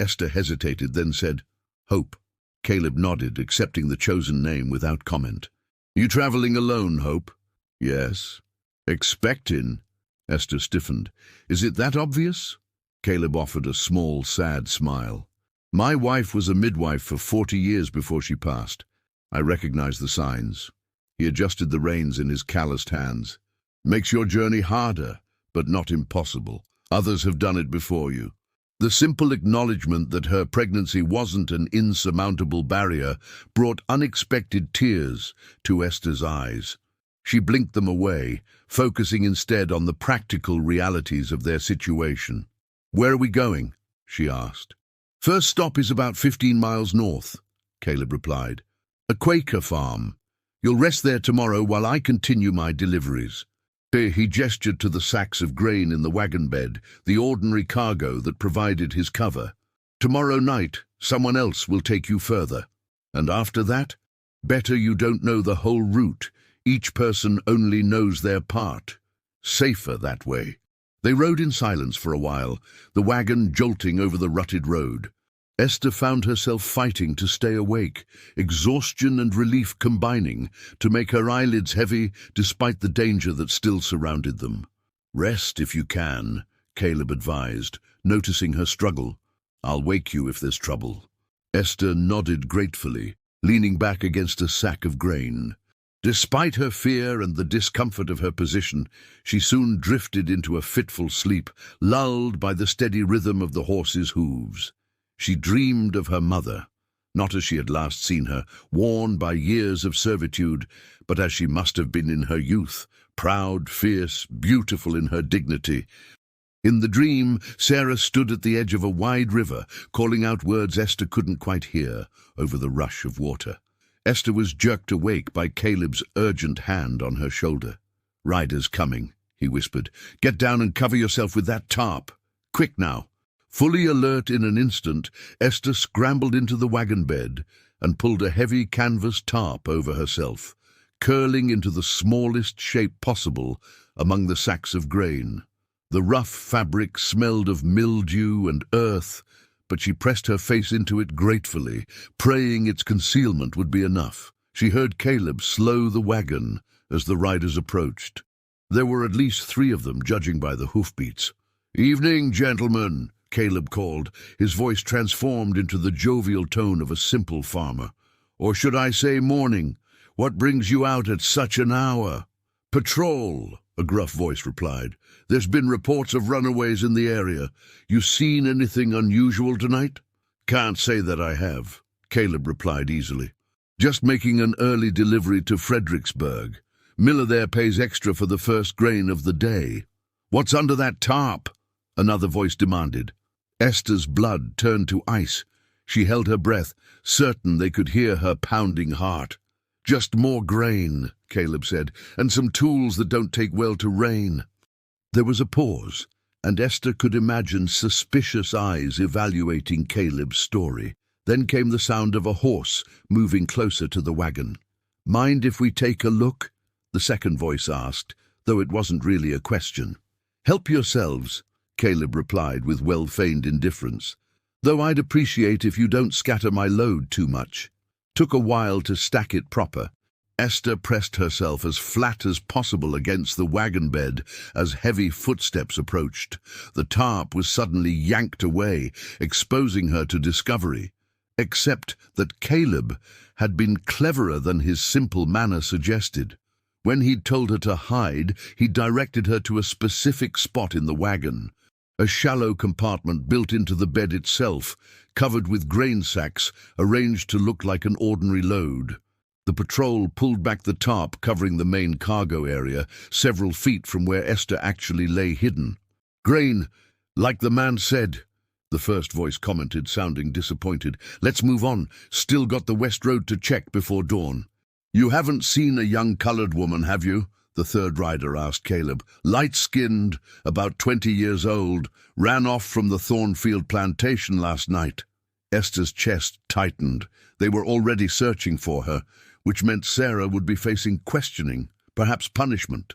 Esther hesitated, then said, "Hope." Caleb nodded, accepting the chosen name without comment. "You traveling alone, Hope?" "Yes." "Expectin'?" Esther stiffened. "Is it that obvious?" Caleb offered a small, sad smile. "My wife was a midwife for 40 years before she passed. I recognize the signs." He adjusted the reins in his calloused hands. "Makes your journey harder, but not impossible. Others have done it before you." The simple acknowledgement that her pregnancy wasn't an insurmountable barrier brought unexpected tears to Esther's eyes. She blinked them away, focusing instead on the practical realities of their situation. "Where are we going?" she asked. "First stop is about 15 miles north," Caleb replied. "A Quaker farm. You'll rest there tomorrow while I continue my deliveries." He gestured to the sacks of grain in the wagon bed, the ordinary cargo that provided his cover. "Tomorrow night, someone else will take you further. And after that, better you don't know the whole route. Each person only knows their part. Safer that way." They rode in silence for a while, the wagon jolting over the rutted road. Esther found herself fighting to stay awake, exhaustion and relief combining to make her eyelids heavy despite the danger that still surrounded them. "Rest if you can," Caleb advised, noticing her struggle. "I'll wake you if there's trouble." Esther nodded gratefully, leaning back against a sack of grain. Despite her fear and the discomfort of her position, she soon drifted into a fitful sleep, lulled by the steady rhythm of the horse's hooves. She dreamed of her mother, not as she had last seen her, worn by years of servitude, but as she must have been in her youth, proud, fierce, beautiful in her dignity. In the dream, Sarah stood at the edge of a wide river, calling out words Esther couldn't quite hear over the rush of water. Esther was jerked awake by Caleb's urgent hand on her shoulder. "Riders coming," he whispered. "Get down and cover yourself with that tarp. Quick now." Fully alert in an instant, Esther scrambled into the wagon bed and pulled a heavy canvas tarp over herself, curling into the smallest shape possible among the sacks of grain. The rough fabric smelled of mildew and earth, but she pressed her face into it gratefully, praying its concealment would be enough. She heard Caleb slow the wagon as the riders approached. There were at least 3 of them, judging by the hoofbeats. "Evening, gentlemen," Caleb called, his voice transformed into the jovial tone of a simple farmer. "Or should I say morning? What brings you out at such an hour?" "Patrol," a gruff voice replied. "There's been reports of runaways in the area. You seen anything unusual tonight?" "Can't say that I have," Caleb replied easily. "Just making an early delivery to Fredericksburg. Miller there pays extra for the first grain of the day." "What's under that tarp?" another voice demanded. Esther's blood turned to ice. She held her breath, certain they could hear her pounding heart. "Just more grain," Caleb said, "and some tools that don't take well to rain." There was a pause, and Esther could imagine suspicious eyes evaluating Caleb's story. Then came the sound of a horse moving closer to the wagon. "Mind if we take a look?" the second voice asked, though it wasn't really a question. "Help yourselves," Caleb replied with well-feigned indifference, "though I'd appreciate if you don't scatter my load too much." Took a while to stack it proper. Esther pressed herself as flat as possible against the wagon bed as heavy footsteps approached. The tarp was suddenly yanked away, exposing her to discovery. Except that Caleb had been cleverer than his simple manner suggested. When he'd told her to hide, he'd directed her to a specific spot in the wagon. A shallow compartment built into the bed itself, covered with grain sacks, arranged to look like an ordinary load. The patrol pulled back the tarp covering the main cargo area, several feet from where Esther actually lay hidden. "Grain, like the man said," the first voice commented, sounding disappointed. "Let's move on. Still got the west road to check before dawn." "You haven't seen a young colored woman, have you?" the third rider asked Caleb. "Light-skinned, about 20 years old, ran off from the Thornfield plantation last night." Esther's chest tightened. They were already searching for her, which meant Sarah would be facing questioning, perhaps punishment.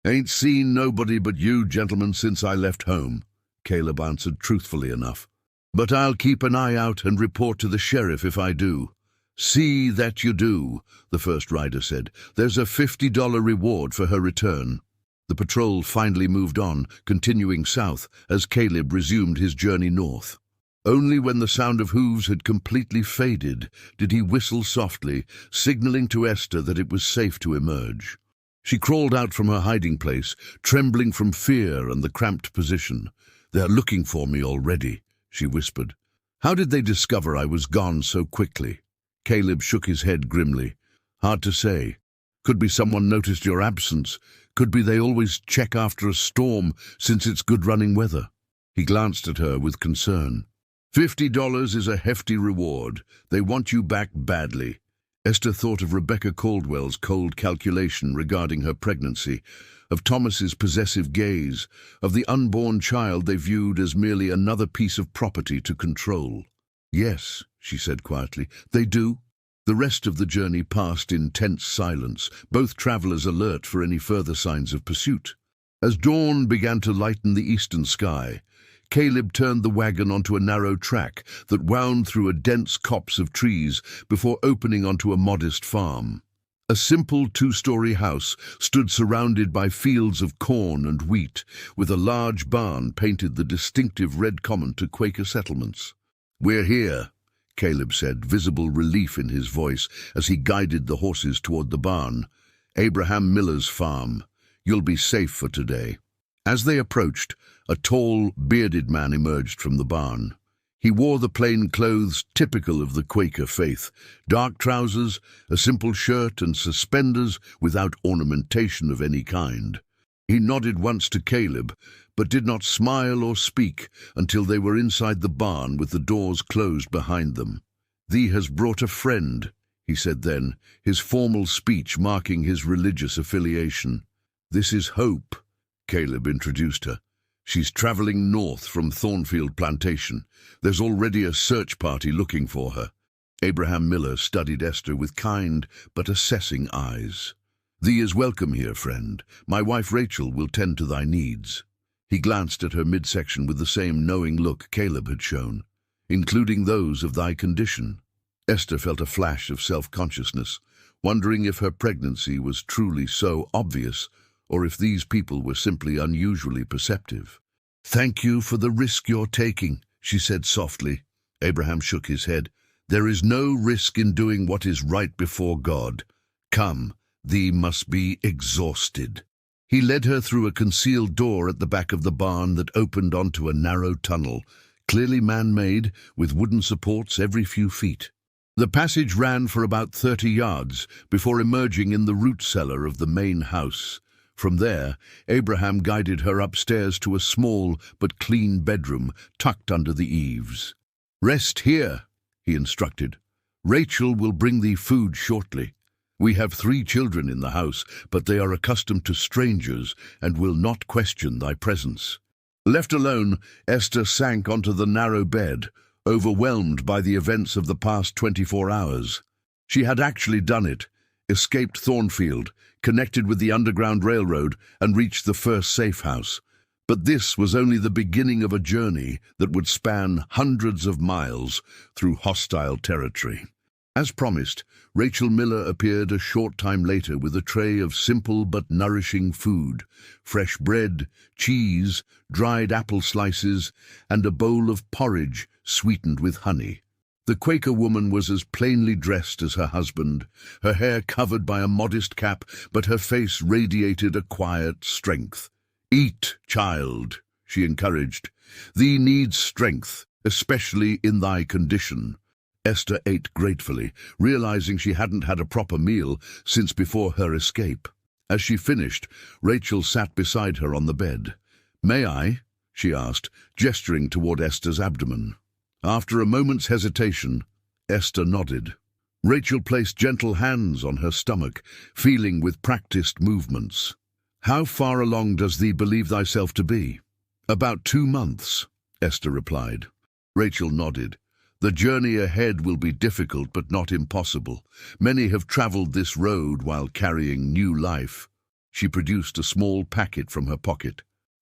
"Ain't seen nobody but you gentlemen since I left home," Caleb answered truthfully enough. "But I'll keep an eye out and report to the sheriff if I do." "See that you do," the first rider said. "There's a $50 reward for her return." The patrol finally moved on, continuing south, as Caleb resumed his journey north. Only when the sound of hooves had completely faded did he whistle softly, signaling to Esther that it was safe to emerge. She crawled out from her hiding place, trembling from fear and the cramped position. "They're looking for me already," she whispered. "How did they discover I was gone so quickly?" Caleb shook his head grimly. "Hard to say. Could be someone noticed your absence. Could be they always check after a storm, since it's good running weather." He glanced at her with concern. $50 is a hefty reward. They want you back badly." Esther thought of Rebecca Caldwell's cold calculation regarding her pregnancy, of Thomas's possessive gaze, of the unborn child they viewed as merely another piece of property to control. "Yes," she said quietly, "they do." The rest of the journey passed in tense silence, both travelers alert for any further signs of pursuit. As dawn began to lighten the eastern sky, Caleb turned the wagon onto a narrow track that wound through a dense copse of trees before opening onto a modest farm. A simple two-story house stood surrounded by fields of corn and wheat, with a large barn painted the distinctive red common to Quaker settlements. "We're here," Caleb said, visible relief in his voice as he guided the horses toward the barn. "Abraham Miller's farm. You'll be safe for today." As they approached, a tall, bearded man emerged from the barn. He wore the plain clothes typical of the Quaker faith: dark trousers, a simple shirt, and suspenders without ornamentation of any kind. He nodded once to Caleb, but did not smile or speak until they were inside the barn with the doors closed behind them. "Thee has brought a friend," he said then, his formal speech marking his religious affiliation. "This is Hope," Caleb introduced her. "She's traveling north from Thornfield Plantation. There's already a search party looking for her." Abraham Miller studied Esther with kind but assessing eyes. "Thee is welcome here, friend. My wife Rachel will tend to thy needs." He glanced at her midsection with the same knowing look Caleb had shown, "including those of thy condition." Esther felt a flash of self-consciousness, wondering if her pregnancy was truly so obvious, or if these people were simply unusually perceptive. "Thank you for the risk you're taking," she said softly. Abraham shook his head. "There is no risk in doing what is right before God. Come, thee must be exhausted." He led her through a concealed door at the back of the barn that opened onto a narrow tunnel, clearly man-made, with wooden supports every few feet. The passage ran for about 30 yards before emerging in the root cellar of the main house. From there, Abraham guided her upstairs to a small but clean bedroom tucked under the eaves. "Rest here," he instructed. "Rachel will bring thee food shortly. We have 3 children in the house, but they are accustomed to strangers and will not question thy presence." Left alone, Esther sank onto the narrow bed, overwhelmed by the events of the past 24 hours. She had actually done it, escaped Thornfield, connected with the Underground Railroad, and reached the first safe house. But this was only the beginning of a journey that would span hundreds of miles through hostile territory. As promised, Rachel Miller appeared a short time later with a tray of simple but nourishing food: fresh bread, cheese, dried apple slices, and a bowl of porridge sweetened with honey. The Quaker woman was as plainly dressed as her husband, her hair covered by a modest cap, but her face radiated a quiet strength. "Eat, child," she encouraged. "Thee needs strength, especially in thy condition." Esther ate gratefully, realizing she hadn't had a proper meal since before her escape. As she finished, Rachel sat beside her on the bed. "May I?" she asked, gesturing toward Esther's abdomen. After a moment's hesitation, Esther nodded. Rachel placed gentle hands on her stomach, feeling with practiced movements. "How far along does thee believe thyself to be?" "About 2 months," Esther replied. Rachel nodded. "The journey ahead will be difficult but not impossible. Many have traveled this road while carrying new life." She produced a small packet from her pocket.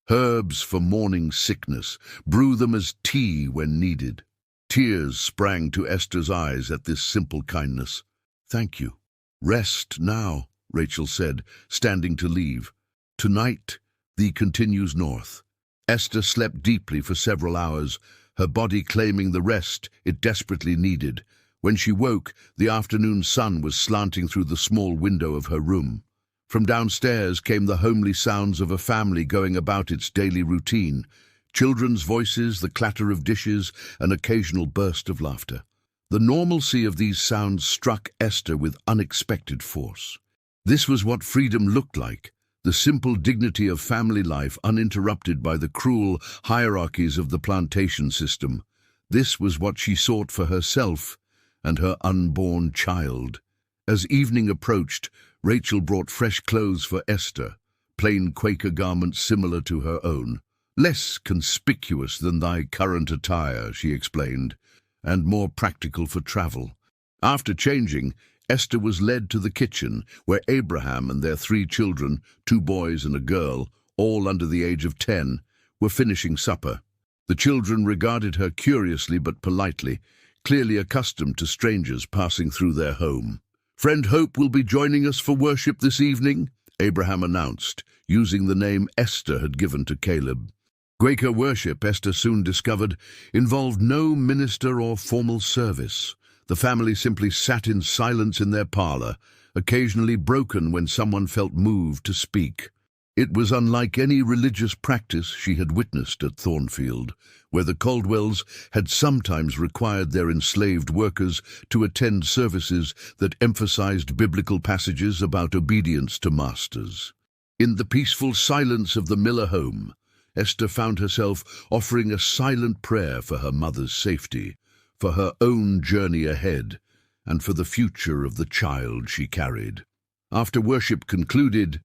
"Herbs for morning sickness. Brew them as tea when needed." Tears sprang to Esther's eyes at this simple kindness. "Thank you." "Rest now," Rachel said, standing to leave. "Tonight, thee continues north." Esther slept deeply for several hours, her body claiming the rest it desperately needed. When she woke, the afternoon sun was slanting through the small window of her room. From downstairs came the homely sounds of a family going about its daily routine: children's voices, the clatter of dishes, an occasional burst of laughter. The normalcy of these sounds struck Esther with unexpected force. This was what freedom looked like: the simple dignity of family life uninterrupted by the cruel hierarchies of the plantation system. This was what she sought for herself and her unborn child. As evening approached, Rachel brought fresh clothes for Esther, plain Quaker garments similar to her own. "Less conspicuous than thy current attire," she explained, "and more practical for travel." After changing, Esther was led to the kitchen, where Abraham and their 3 children, 2 boys and a girl, all under the age of 10, were finishing supper. The children regarded her curiously but politely, clearly accustomed to strangers passing through their home. "Friend Hope will be joining us for worship this evening," Abraham announced, using the name Esther had given to Caleb. Quaker worship, Esther soon discovered, involved no minister or formal service. The family simply sat in silence in their parlor, occasionally broken when someone felt moved to speak. It was unlike any religious practice she had witnessed at Thornfield, where the Caldwells had sometimes required their enslaved workers to attend services that emphasized biblical passages about obedience to masters. In the peaceful silence of the Miller home, Esther found herself offering a silent prayer for her mother's safety, for her own journey ahead, and for the future of the child she carried. After worship concluded,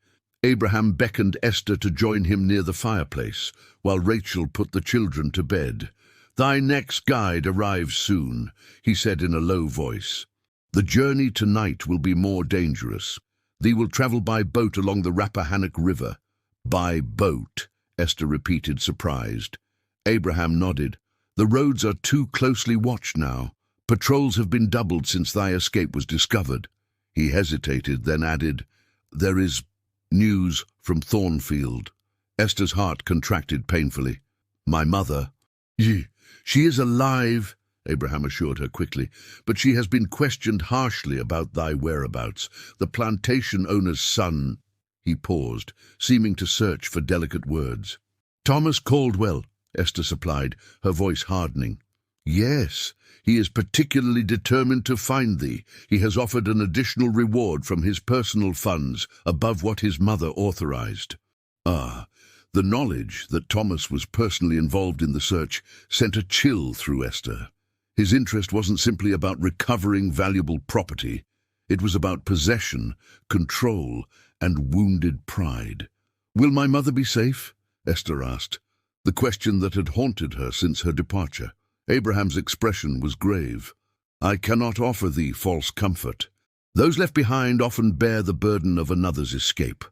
Abraham beckoned Esther to join him near the fireplace, while Rachel put the children to bed. "Thy next guide arrives soon," he said in a low voice. "The journey tonight will be more dangerous. Thee will travel by boat along the Rappahannock River." "By boat," Esther repeated, surprised. Abraham nodded. "The roads are too closely watched now. Patrols have been doubled since thy escape was discovered." He hesitated, then added, "There is news from Thornfield." Esther's heart contracted painfully. "My mother?" "She is alive," Abraham assured her quickly, "but she has been questioned harshly about thy whereabouts. The plantation owner's son—" He paused, seeming to search for delicate words. "Thomas Caldwell," Esther supplied, her voice hardening. "Yes, he is particularly determined to find thee. He has offered an additional reward from his personal funds above what his mother authorized." The knowledge that Thomas was personally involved in the search sent a chill through Esther. His interest wasn't simply about recovering valuable property. It was about possession, control, and wounded pride. "Will my mother be safe?" Esther asked, the question that had haunted her since her departure. Abraham's expression was grave. "I cannot offer thee false comfort. Those left behind often bear the burden of another's escape.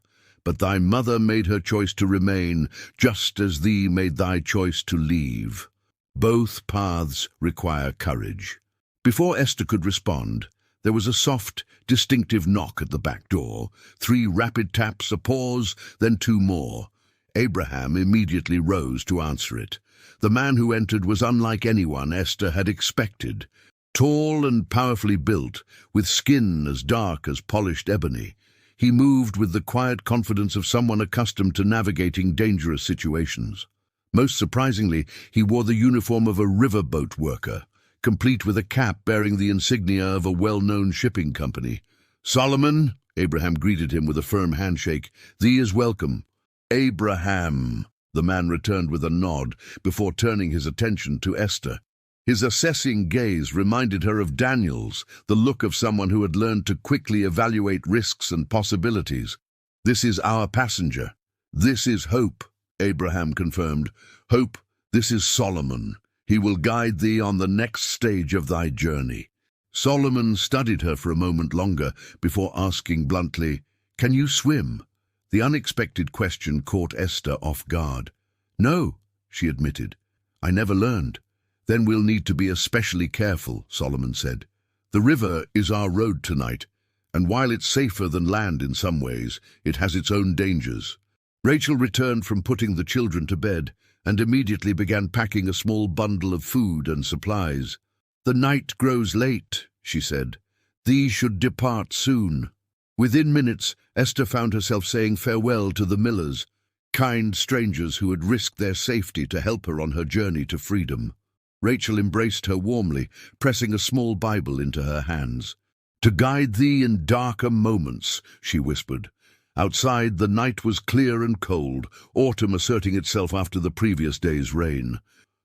But thy mother made her choice to remain, just as thee made thy choice to leave. Both paths require courage." Before Esther could respond, there was a soft, distinctive knock at the back door, 3 rapid taps, a pause, then 2 more. Abraham immediately rose to answer it. The man who entered was unlike anyone Esther had expected. Tall and powerfully built, with skin as dark as polished ebony, he moved with the quiet confidence of someone accustomed to navigating dangerous situations. Most surprisingly, he wore the uniform of a riverboat worker, complete with a cap bearing the insignia of a well-known shipping company. "Solomon," Abraham greeted him with a firm handshake, "thee is welcome." "Abraham," the man returned with a nod before turning his attention to Esther. His assessing gaze reminded her of Daniel's, the look of someone who had learned to quickly evaluate risks and possibilities. "This is our passenger." "This is Hope," Abraham confirmed. "Hope, this is Solomon. He will guide thee on the next stage of thy journey." Solomon studied her for a moment longer before asking bluntly, "Can you swim?" The unexpected question caught Esther off guard. "No," she admitted. "I never learned." "Then we'll need to be especially careful," Solomon said. "The river is our road tonight, and while it's safer than land in some ways, it has its own dangers." Rachel returned from putting the children to bed and immediately began packing a small bundle of food and supplies. "The night grows late," she said. "Thee should depart soon." Within minutes, Esther found herself saying farewell to the Millers, kind strangers who had risked their safety to help her on her journey to freedom. Rachel embraced her warmly, pressing a small Bible into her hands. "To guide thee in darker moments," she whispered. Outside, the night was clear and cold, autumn asserting itself after the previous day's rain.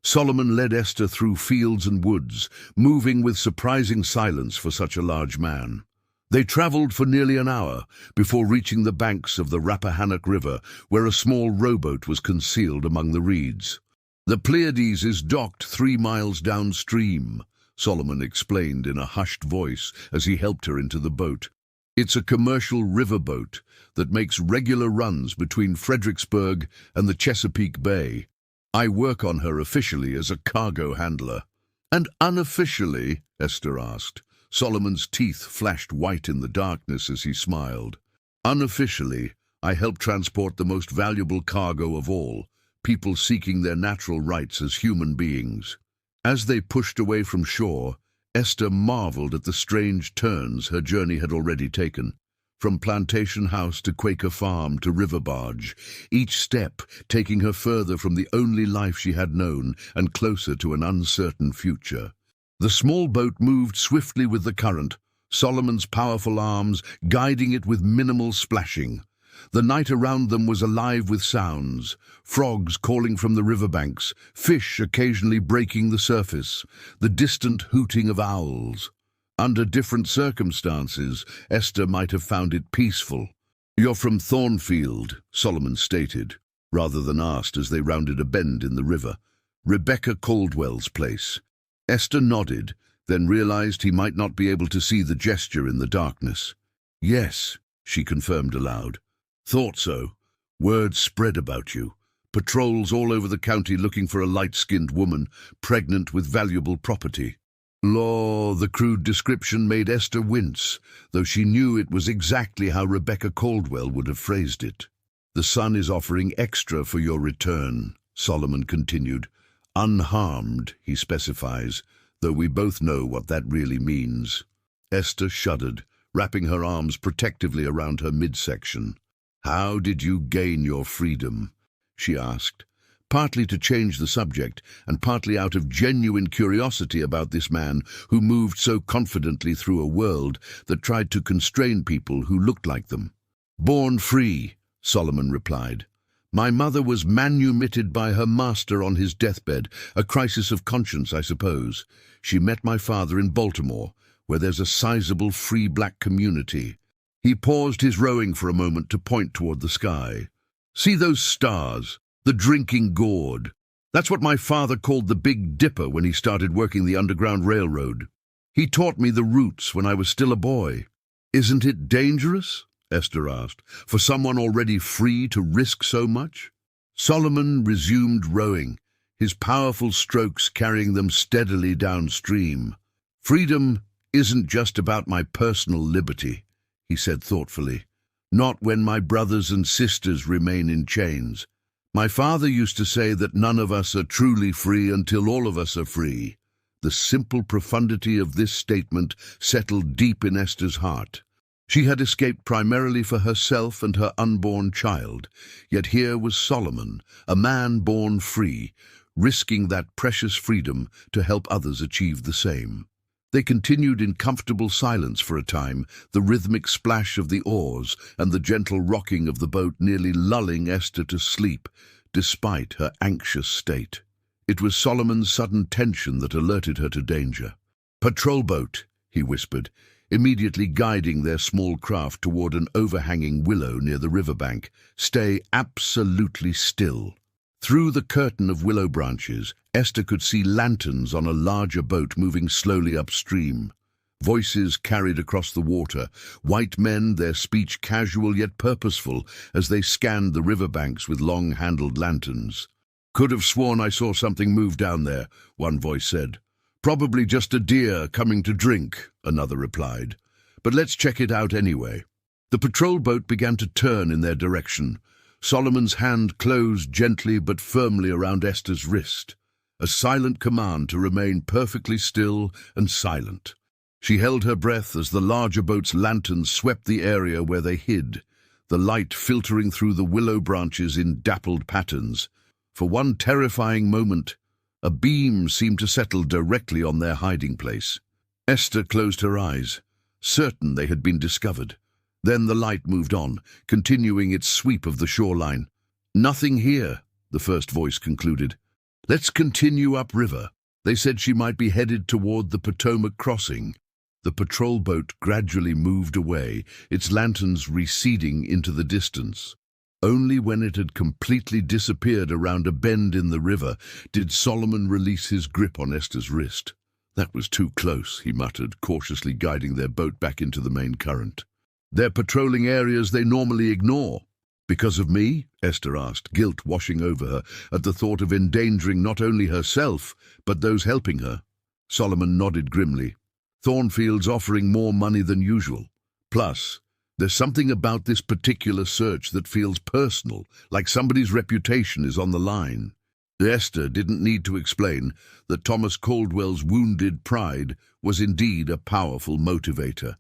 Solomon led Esther through fields and woods, moving with surprising silence for such a large man. They traveled for nearly an hour before reaching the banks of the Rappahannock River, where a small rowboat was concealed among the reeds. "The Pleiades is docked 3 miles downstream," Solomon explained in a hushed voice as he helped her into the boat. "It's a commercial riverboat that makes regular runs between Fredericksburg and the Chesapeake Bay. I work on her officially as a cargo handler. And unofficially? Esther asked. Solomon's teeth flashed white in the darkness as he smiled. Unofficially, I help transport the most valuable cargo of all, people seeking their natural rights as human beings. As they pushed away from shore, Esther marveled at the strange turns her journey had already taken. From plantation house to Quaker farm to river barge, each step taking her further from the only life she had known and closer to an uncertain future. The small boat moved swiftly with the current, Solomon's powerful arms guiding it with minimal splashing. The night around them was alive with sounds, frogs calling from the riverbanks, fish occasionally breaking the surface, the distant hooting of owls. Under different circumstances, Esther might have found it peaceful. "You're from Thornfield," Solomon stated, rather than asked as they rounded a bend in the river. "Rebecca Caldwell's place." Esther nodded, then realized he might not be able to see the gesture in the darkness. "Yes," she confirmed aloud. "Thought so. Word spread about you. Patrols all over the county looking for a light-skinned woman, pregnant with valuable property." Law, the crude description made Esther wince, though she knew it was exactly how Rebecca Caldwell would have phrased it. "The sun is offering extra for your return," Solomon continued. "Unharmed," he specifies, though we both know what that really means. Esther shuddered, wrapping her arms protectively around her midsection. "How did you gain your freedom?" she asked, partly to change the subject and partly out of genuine curiosity about this man who moved so confidently through a world that tried to constrain people who looked like them. "Born free," Solomon replied. "My mother was manumitted by her master on his deathbed, a crisis of conscience, I suppose. She met my father in Baltimore, where there's a sizable free black community." He paused his rowing for a moment to point toward the sky. "See those stars? The drinking gourd. That's what my father called the Big Dipper when he started working the Underground Railroad. He taught me the routes when I was still a boy." "Isn't it dangerous," Esther asked, "for someone already free to risk so much?" Solomon resumed rowing, his powerful strokes carrying them steadily downstream. "Freedom isn't just about my personal liberty," he said thoughtfully. "Not when my brothers and sisters remain in chains. My father used to say that none of us are truly free until all of us are free." The simple profundity of this statement settled deep in Esther's heart. She had escaped primarily for herself and her unborn child, yet here was Solomon, a man born free, risking that precious freedom to help others achieve the same. They continued in comfortable silence for a time, the rhythmic splash of the oars and the gentle rocking of the boat nearly lulling Esther to sleep, despite her anxious state. It was Solomon's sudden tension that alerted her to danger. "Patrol boat," he whispered, immediately guiding their small craft toward an overhanging willow near the riverbank. "Stay absolutely still." Through the curtain of willow branches, Esther could see lanterns on a larger boat moving slowly upstream. Voices carried across the water, white men, their speech casual yet purposeful, as they scanned the riverbanks with long-handled lanterns. "Could have sworn I saw something move down there," one voice said. "Probably just a deer coming to drink," another replied. "But let's check it out anyway." The patrol boat began to turn in their direction. Solomon's hand closed gently but firmly around Esther's wrist, a silent command to remain perfectly still and silent. She held her breath as the larger boat's lanterns swept the area where they hid, the light filtering through the willow branches in dappled patterns. For one terrifying moment, a beam seemed to settle directly on their hiding place. Esther closed her eyes, certain they had been discovered. Then the light moved on, continuing its sweep of the shoreline. "Nothing here," the first voice concluded. "Let's continue upriver." They said she might be headed toward the Potomac crossing. The patrol boat gradually moved away, its lanterns receding into the distance. Only when it had completely disappeared around a bend in the river did Solomon release his grip on Esther's wrist. "That was too close," he muttered, cautiously guiding their boat back into the main current. "They're patrolling areas they normally ignore." Because of me? Esther asked, guilt washing over her at the thought of endangering not only herself, but those helping her. Solomon nodded grimly. Thornfield's offering more money than usual. Plus, there's something about this particular search that feels personal, like somebody's reputation is on the line. Esther didn't need to explain that Thomas Caldwell's wounded pride was indeed a powerful motivator.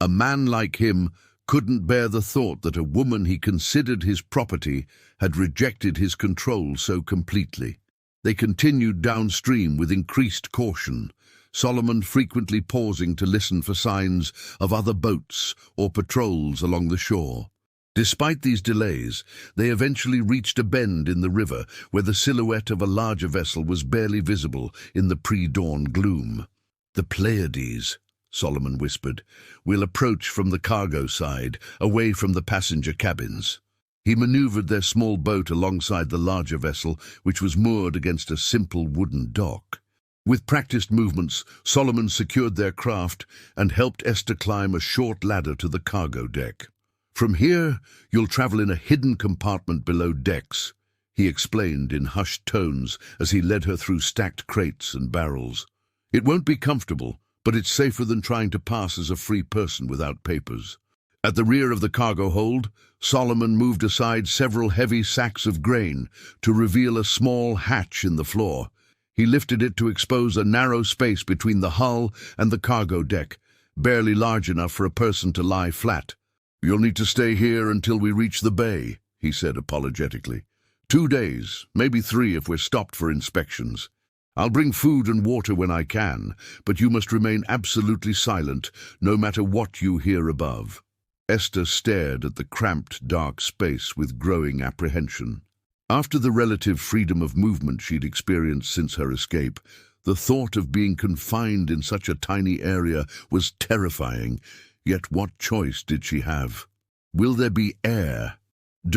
A man like him couldn't bear the thought that a woman he considered his property had rejected his control so completely. They continued downstream with increased caution, Solomon frequently pausing to listen for signs of other boats or patrols along the shore. Despite these delays, they eventually reached a bend in the river where the silhouette of a larger vessel was barely visible in the pre-dawn gloom. "The Pleiades," Solomon whispered. "We'll approach from the cargo side, away from the passenger cabins." He maneuvered their small boat alongside the larger vessel, which was moored against a simple wooden dock. With practiced movements, Solomon secured their craft and helped Esther climb a short ladder to the cargo deck. "From here, you'll travel in a hidden compartment below decks," he explained in hushed tones as he led her through stacked crates and barrels. "It won't be comfortable, but it's safer than trying to pass as a free person without papers." At the rear of the cargo hold, Solomon moved aside several heavy sacks of grain to reveal a small hatch in the floor. He lifted it to expose a narrow space between the hull and the cargo deck, barely large enough for a person to lie flat. "You'll need to stay here until we reach the bay," he said apologetically. 2 days, maybe 3 if we're stopped for inspections. I'll bring food and water when I can, but you must remain absolutely silent, no matter what you hear above." Esther stared at the cramped, dark space with growing apprehension. After the relative freedom of movement she'd experienced since her escape, the thought of being confined in such a tiny area was terrifying. Yet what choice did she have? "Will there be air?"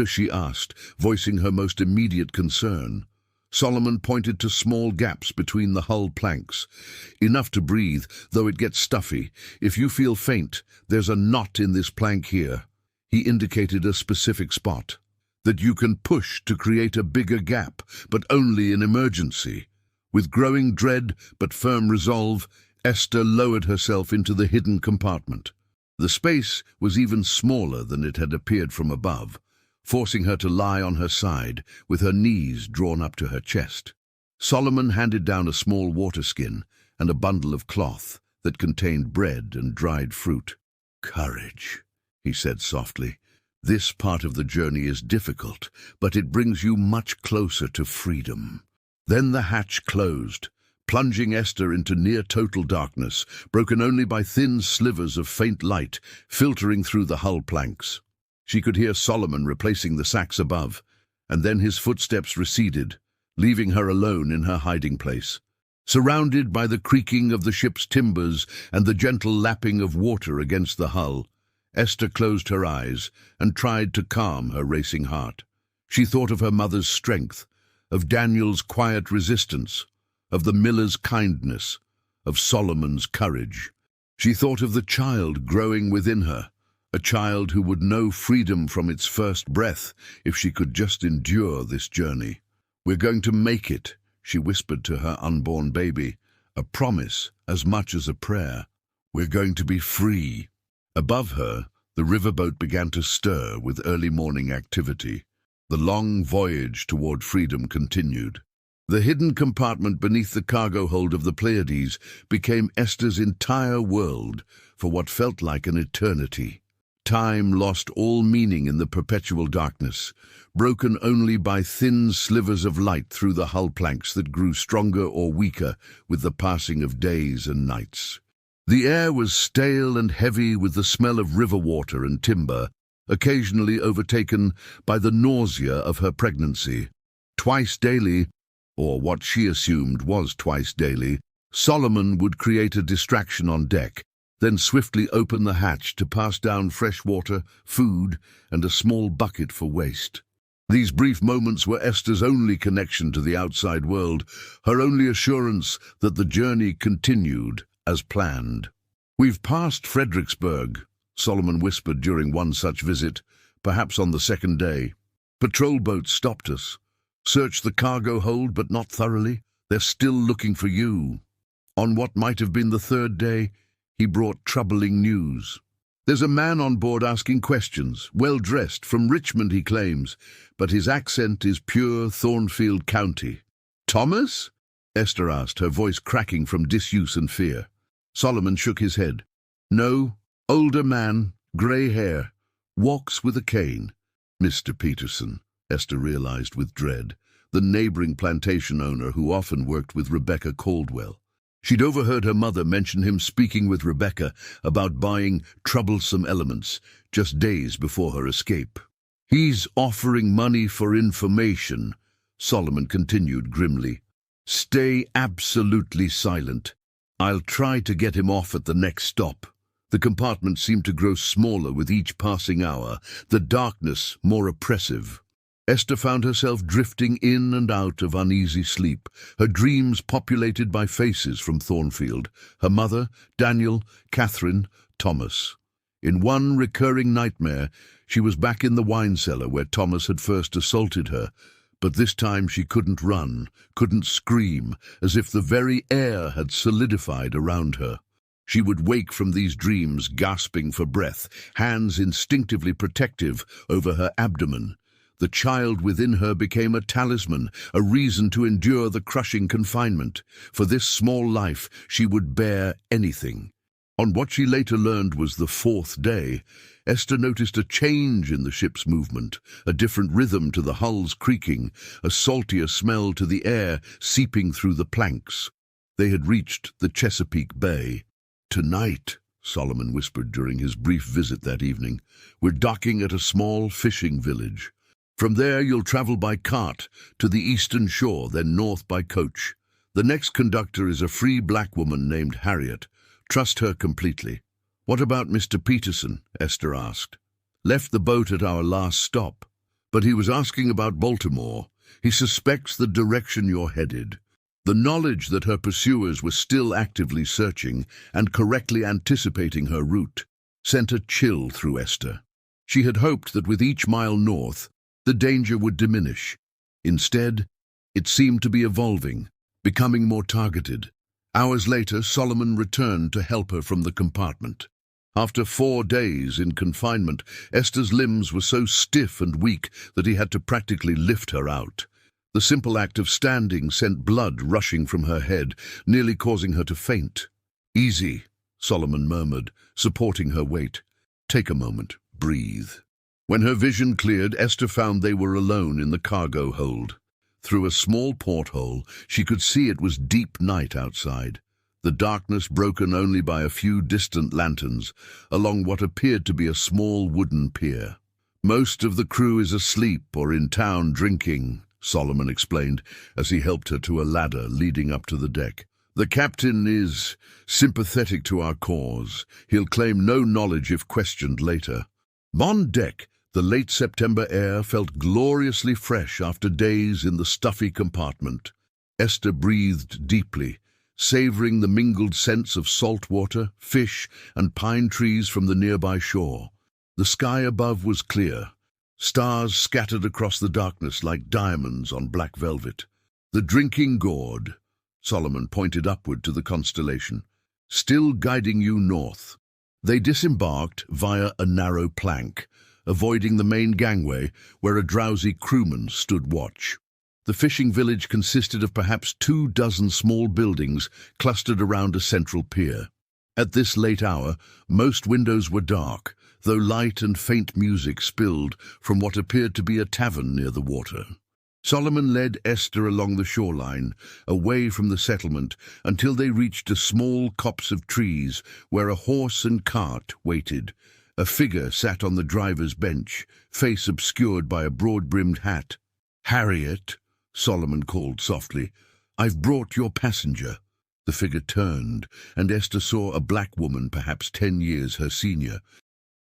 she asked, voicing her most immediate concern. Solomon pointed to small gaps between the hull planks. "Enough to breathe, though it gets stuffy. If you feel faint, there's a knot in this plank here." He indicated a specific spot. "That you can push to create a bigger gap, but only in emergency." With growing dread but firm resolve, Esther lowered herself into the hidden compartment. The space was even smaller than it had appeared from above, forcing her to lie on her side, with her knees drawn up to her chest. Solomon handed down a small water skin and a bundle of cloth that contained bread and dried fruit. "Courage," he said softly. "This part of the journey is difficult, but it brings you much closer to freedom." Then the hatch closed, plunging Esther into near-total darkness, broken only by thin slivers of faint light filtering through the hull planks. She could hear Solomon replacing the sacks above, and then his footsteps receded, leaving her alone in her hiding place. Surrounded by the creaking of the ship's timbers and the gentle lapping of water against the hull, Esther closed her eyes and tried to calm her racing heart. She thought of her mother's strength, of Daniel's quiet resistance, of the miller's kindness, of Solomon's courage. She thought of the child growing within her, a child who would know freedom from its first breath if she could just endure this journey. "We're going to make it," she whispered to her unborn baby, a promise as much as a prayer. "We're going to be free." Above her, the riverboat began to stir with early morning activity. The long voyage toward freedom continued. The hidden compartment beneath the cargo hold of the Pleiades became Esther's entire world for what felt like an eternity. Time lost all meaning in the perpetual darkness, broken only by thin slivers of light through the hull planks that grew stronger or weaker with the passing of days and nights. The air was stale and heavy with the smell of river water and timber, occasionally overtaken by the nausea of her pregnancy. Twice daily, or what she assumed was twice daily, Solomon would create a distraction on deck, then swiftly open the hatch to pass down fresh water, food, and a small bucket for waste. These brief moments were Esther's only connection to the outside world, her only assurance that the journey continued as planned. "We've passed Fredericksburg," Solomon whispered during one such visit, perhaps on the second day. Patrol boats stopped us. Searched the cargo hold, but not thoroughly. They're still looking for you. On what might have been the third day, he brought troubling news. There's a man on board asking questions, well-dressed, from Richmond, he claims, but his accent is pure Thornfield County. Thomas? Esther asked, her voice cracking from disuse and fear. Solomon shook his head. No, older man, grey hair, walks with a cane. Mr. Peterson, Esther realized with dread, the neighboring plantation owner who often worked with Rebecca Caldwell. She'd overheard her mother mention him speaking with Rebecca about buying troublesome elements just days before her escape. He's offering money for information, Solomon continued grimly. Stay absolutely silent. I'll try to get him off at the next stop. The compartment seemed to grow smaller with each passing hour, the darkness more oppressive. Esther found herself drifting in and out of uneasy sleep, her dreams populated by faces from Thornfield, her mother, Daniel, Catherine, Thomas. In one recurring nightmare, she was back in the wine cellar where Thomas had first assaulted her, but this time she couldn't run, couldn't scream, as if the very air had solidified around her. She would wake from these dreams gasping for breath, hands instinctively protective over her abdomen. The child within her became a talisman, a reason to endure the crushing confinement. For this small life, she would bear anything. On what she later learned was the fourth day, Esther noticed a change in the ship's movement, a different rhythm to the hull's creaking, a saltier smell to the air seeping through the planks. They had reached the Chesapeake Bay. Tonight, Solomon whispered during his brief visit that evening, we're docking at a small fishing village. From there you'll travel by cart to the eastern shore, then north by coach. The next conductor is a free black woman named Harriet. Trust her completely. What about Mr. Peterson? Esther asked. Left the boat at our last stop. But he was asking about Baltimore. He suspects the direction you're headed. The knowledge that her pursuers were still actively searching and correctly anticipating her route sent a chill through Esther. She had hoped that with each mile north, the danger would diminish. Instead, it seemed to be evolving, becoming more targeted. Hours later, Solomon returned to help her from the compartment. After 4 days in confinement, Esther's limbs were so stiff and weak that he had to practically lift her out. The simple act of standing sent blood rushing from her head, nearly causing her to faint. Easy, Solomon murmured, supporting her weight. Take a moment, breathe. When her vision cleared, Esther found they were alone in the cargo hold. Through a small porthole, she could see it was deep night outside, the darkness broken only by a few distant lanterns along what appeared to be a small wooden pier. Most of the crew is asleep or in town drinking, Solomon explained as he helped her to a ladder leading up to the deck. The captain is sympathetic to our cause. He'll claim no knowledge if questioned later. On deck, the late September air felt gloriously fresh after days in the stuffy compartment. Esther breathed deeply, savoring the mingled scents of salt water, fish, and pine trees from the nearby shore. The sky above was clear, stars scattered across the darkness like diamonds on black velvet. The drinking gourd, Solomon pointed upward to the constellation, still guiding you north. They disembarked via a narrow plank, avoiding the main gangway where a drowsy crewman stood watch. The fishing village consisted of perhaps 24 small buildings clustered around a central pier. At this late hour, most windows were dark, though light and faint music spilled from what appeared to be a tavern near the water. Solomon led Esther along the shoreline, away from the settlement, until they reached a small copse of trees where a horse and cart waited. A figure sat on the driver's bench, face obscured by a broad-brimmed hat. "Harriet," Solomon called softly, "I've brought your passenger." The figure turned, and Esther saw a black woman, perhaps 10 years her senior.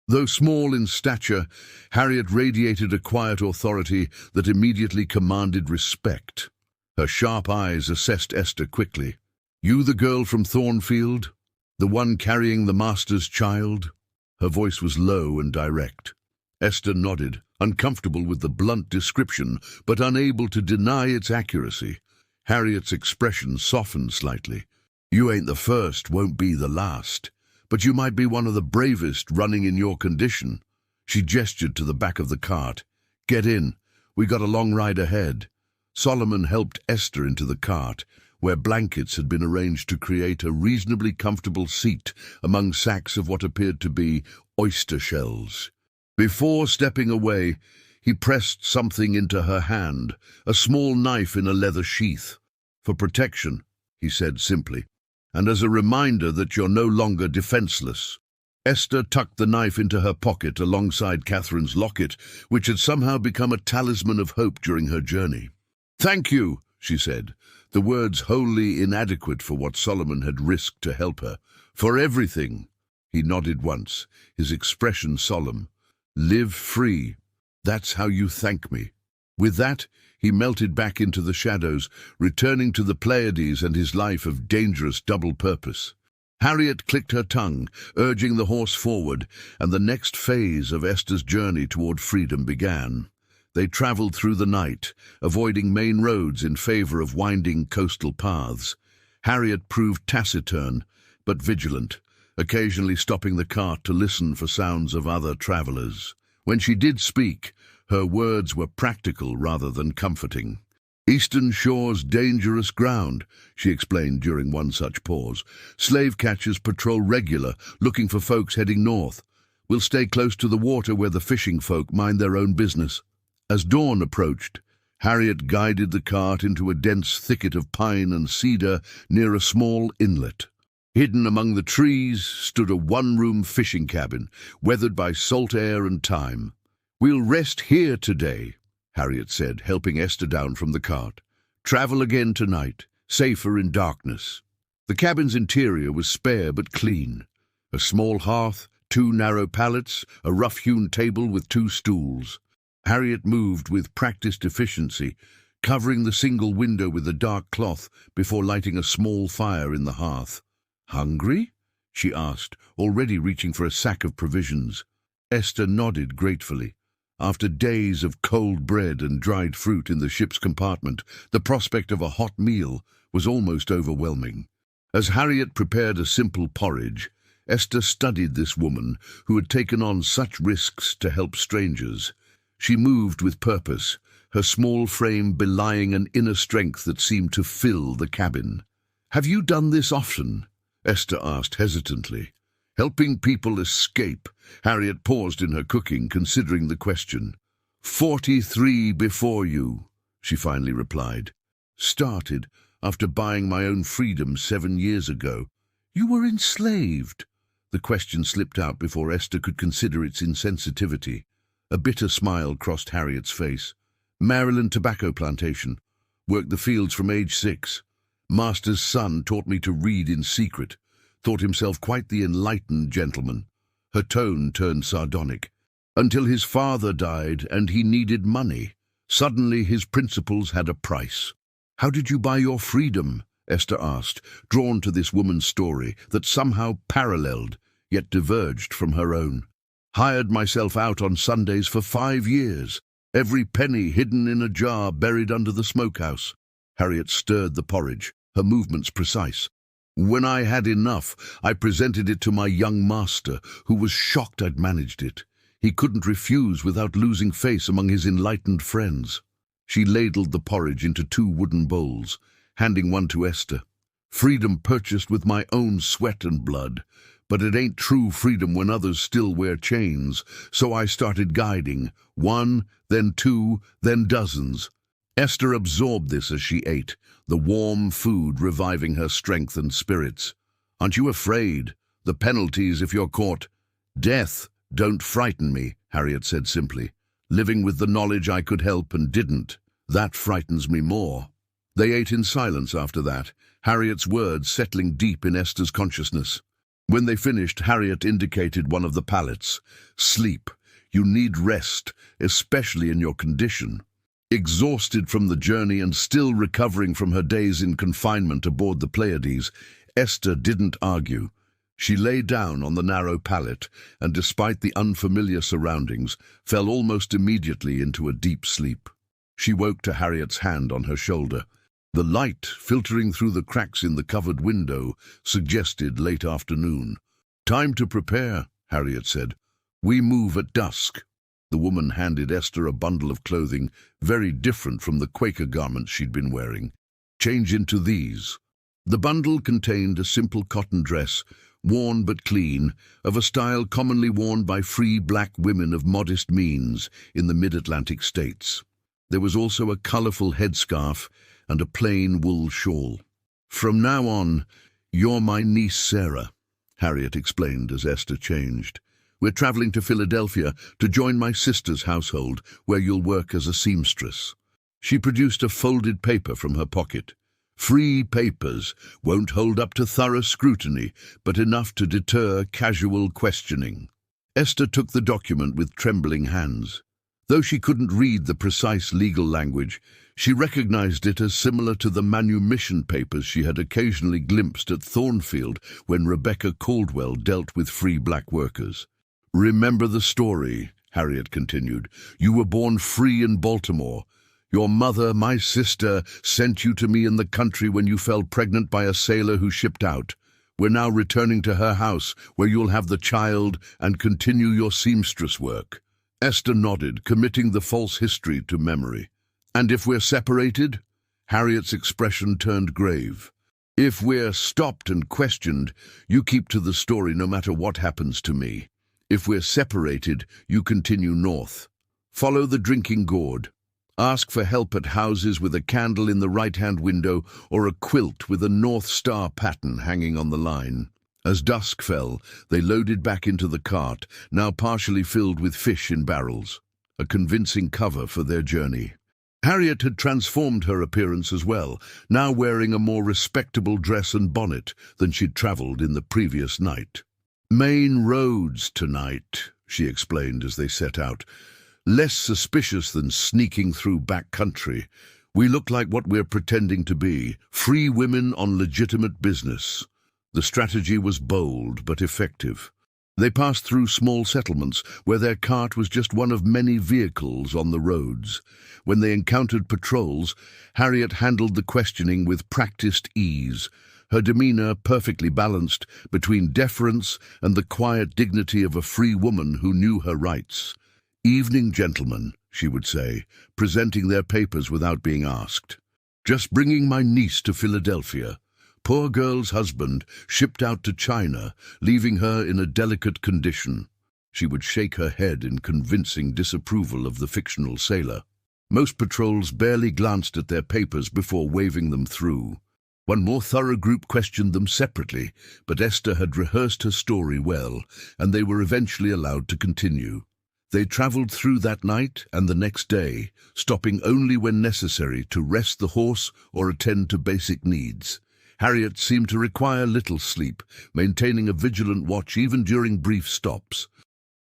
Though small in stature, Harriet radiated a quiet authority that immediately commanded respect. Her sharp eyes assessed Esther quickly. "You the girl from Thornfield? The one carrying the master's child?" Her voice was low and direct. Esther nodded, uncomfortable with the blunt description, but unable to deny its accuracy. Harriet's expression softened slightly. "You ain't the first, won't be the last. But you might be one of the bravest running in your condition." She gestured to the back of the cart. "Get in. We got a long ride ahead." Solomon helped Esther into the cart, where blankets had been arranged to create a reasonably comfortable seat among sacks of what appeared to be oyster shells. Before stepping away, he pressed something into her hand, a small knife in a leather sheath. "For protection," he said simply, "and as a reminder that you're no longer defenseless." Esther tucked the knife into her pocket alongside Catherine's locket, which had somehow become a talisman of hope during her journey. "Thank you," she said, the words wholly inadequate for what Solomon had risked to help her. "For everything." He nodded once, his expression solemn. "Live free. That's how you thank me." With that, he melted back into the shadows, returning to the Pleiades and his life of dangerous double purpose. Harriet clicked her tongue, urging the horse forward, and the next phase of Esther's journey toward freedom began. They traveled through the night, avoiding main roads in favor of winding coastal paths. Harriet proved taciturn, but vigilant, occasionally stopping the cart to listen for sounds of other travelers. When she did speak, her words were practical rather than comforting. "Eastern Shore's dangerous ground," she explained during one such pause. "Slave catchers patrol regular, looking for folks heading north. We'll stay close to the water where the fishing folk mind their own business." As dawn approached, Harriet guided the cart into a dense thicket of pine and cedar near a small inlet. Hidden among the trees stood a one-room fishing cabin, weathered by salt air and time. "We'll rest here today," Harriet said, helping Esther down from the cart. "Travel again tonight, safer in darkness." The cabin's interior was spare but clean. A small hearth, 2 narrow pallets, a rough-hewn table with 2 stools. Harriet moved with practiced efficiency, covering the single window with a dark cloth before lighting a small fire in the hearth. "Hungry?" she asked, already reaching for a sack of provisions. Esther nodded gratefully. After days of cold bread and dried fruit in the ship's compartment, the prospect of a hot meal was almost overwhelming. As Harriet prepared a simple porridge, Esther studied this woman who had taken on such risks to help strangers. She moved with purpose, her small frame belying an inner strength that seemed to fill the cabin. "Have you done this often?" Esther asked hesitantly. "Helping people escape." Harriet paused in her cooking, considering the question. 43 before you," she finally replied. "Started after buying my own freedom 7 years ago." "You were enslaved?" The question slipped out before Esther could consider its insensitivity. A bitter smile crossed Harriet's face. "Maryland tobacco plantation. Worked the fields from age 6. Master's son taught me to read in secret. Thought himself quite the enlightened gentleman." Her tone turned sardonic. "Until his father died and he needed money. Suddenly his principles had a price." "How did you buy your freedom?" Esther asked, drawn to this woman's story that somehow paralleled, yet diverged from her own. "Hired myself out on Sundays for 5 years. Every penny hidden in a jar buried under the smokehouse." Harriet stirred the porridge, her movements precise. "When I had enough, I presented it to my young master, who was shocked I'd managed it. He couldn't refuse without losing face among his enlightened friends." She ladled the porridge into 2 wooden bowls, handing one to Esther. "Freedom purchased with my own sweat and blood. But it ain't true freedom when others still wear chains, so I started guiding. 1, then 2, then dozens." Esther absorbed this as she ate, the warm food reviving her strength and spirits. "Aren't you afraid? The penalties if you're caught." "Death don't frighten me," Harriet said simply. "Living with the knowledge I could help and didn't, that frightens me more." They ate in silence after that, Harriet's words settling deep in Esther's consciousness. When they finished, Harriet indicated one of the pallets. "Sleep. You need rest, especially in your condition." Exhausted from the journey and still recovering from her days in confinement aboard the Pleiades, Esther didn't argue. She lay down on the narrow pallet and, despite the unfamiliar surroundings, fell almost immediately into a deep sleep. She woke to Harriet's hand on her shoulder. The light, filtering through the cracks in the covered window, suggested late afternoon. "Time to prepare," Harriet said. "We move at dusk." The woman handed Esther a bundle of clothing, very different from the Quaker garments she'd been wearing. "Change into these." The bundle contained a simple cotton dress, worn but clean, of a style commonly worn by free black women of modest means in the mid-Atlantic states. There was also a colorful headscarf and a plain wool shawl. "From now on, you're my niece Sarah," Harriet explained as Esther changed. "We're traveling to Philadelphia to join my sister's household, where you'll work as a seamstress." She produced a folded paper from her pocket. "Free papers won't hold up to thorough scrutiny, but enough to deter casual questioning." Esther took the document with trembling hands. Though she couldn't read the precise legal language, she recognized it as similar to the manumission papers she had occasionally glimpsed at Thornfield when Rebecca Caldwell dealt with free black workers. "Remember the story," Harriet continued. "You were born free in Baltimore. Your mother, my sister, sent you to me in the country when you fell pregnant by a sailor who shipped out. We're now returning to her house, where you'll have the child and continue your seamstress work." Esther nodded, committing the false history to memory. "And if we're separated?" Harriet's expression turned grave. "If we're stopped and questioned, you keep to the story no matter what happens to me. If we're separated, you continue north. Follow the drinking gourd. Ask for help at houses with a candle in the right-hand window or a quilt with a North Star pattern hanging on the line." As dusk fell, they loaded back into the cart, now partially filled with fish in barrels, a convincing cover for their journey. Harriet had transformed her appearance as well, now wearing a more respectable dress and bonnet than she'd traveled in the previous night. "Main roads tonight," she explained as they set out. "Less suspicious than sneaking through back country. We look like what we're pretending to be, free women on legitimate business." The strategy was bold but effective. They passed through small settlements where their cart was just one of many vehicles on the roads. When they encountered patrols, Harriet handled the questioning with practiced ease, her demeanor perfectly balanced between deference and the quiet dignity of a free woman who knew her rights. "Evening, gentlemen," she would say, presenting their papers without being asked. "Just bringing my niece to Philadelphia. Poor girl's husband shipped out to China, leaving her in a delicate condition." She would shake her head in convincing disapproval of the fictional sailor. Most patrols barely glanced at their papers before waving them through. One more thorough group questioned them separately, but Esther had rehearsed her story well, and they were eventually allowed to continue. They traveled through that night and the next day, stopping only when necessary to rest the horse or attend to basic needs. Harriet seemed to require little sleep, maintaining a vigilant watch even during brief stops.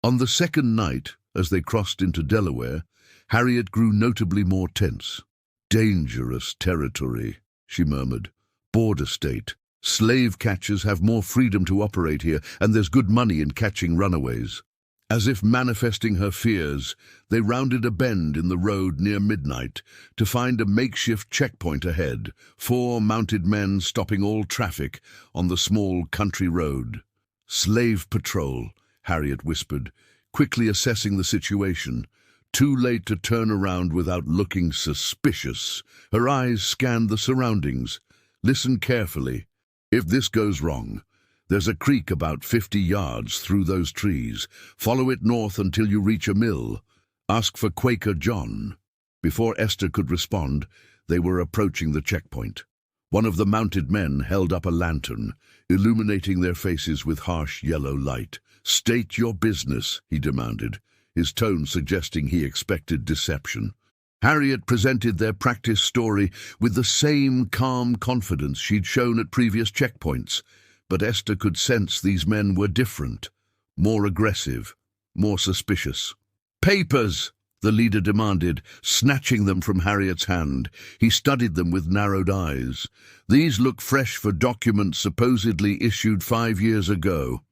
On the second night, as they crossed into Delaware, Harriet grew notably more tense. "Dangerous territory," she murmured. "Border state. Slave catchers have more freedom to operate here, and there's good money in catching runaways." As if manifesting her fears, they rounded a bend in the road near midnight to find a makeshift checkpoint ahead, 4 mounted men stopping all traffic on the small country road. "Slave patrol," Harriet whispered, quickly assessing the situation. Too late to turn around without looking suspicious. Her eyes scanned the surroundings. "Listen carefully. If this goes wrong, there's a creek about 50 yards through those trees. Follow it north until you reach a mill. Ask for Quaker John." Before Esther could respond, they were approaching the checkpoint. One of the mounted men held up a lantern, illuminating their faces with harsh yellow light. "State your business," he demanded, his tone suggesting he expected deception. Harriet presented their practice story with the same calm confidence she'd shown at previous checkpoints. But Esther could sense these men were different, more aggressive, more suspicious. "Papers!" the leader demanded, snatching them from Harriet's hand. He studied them with narrowed eyes. These look fresh for documents supposedly issued 5 years ago.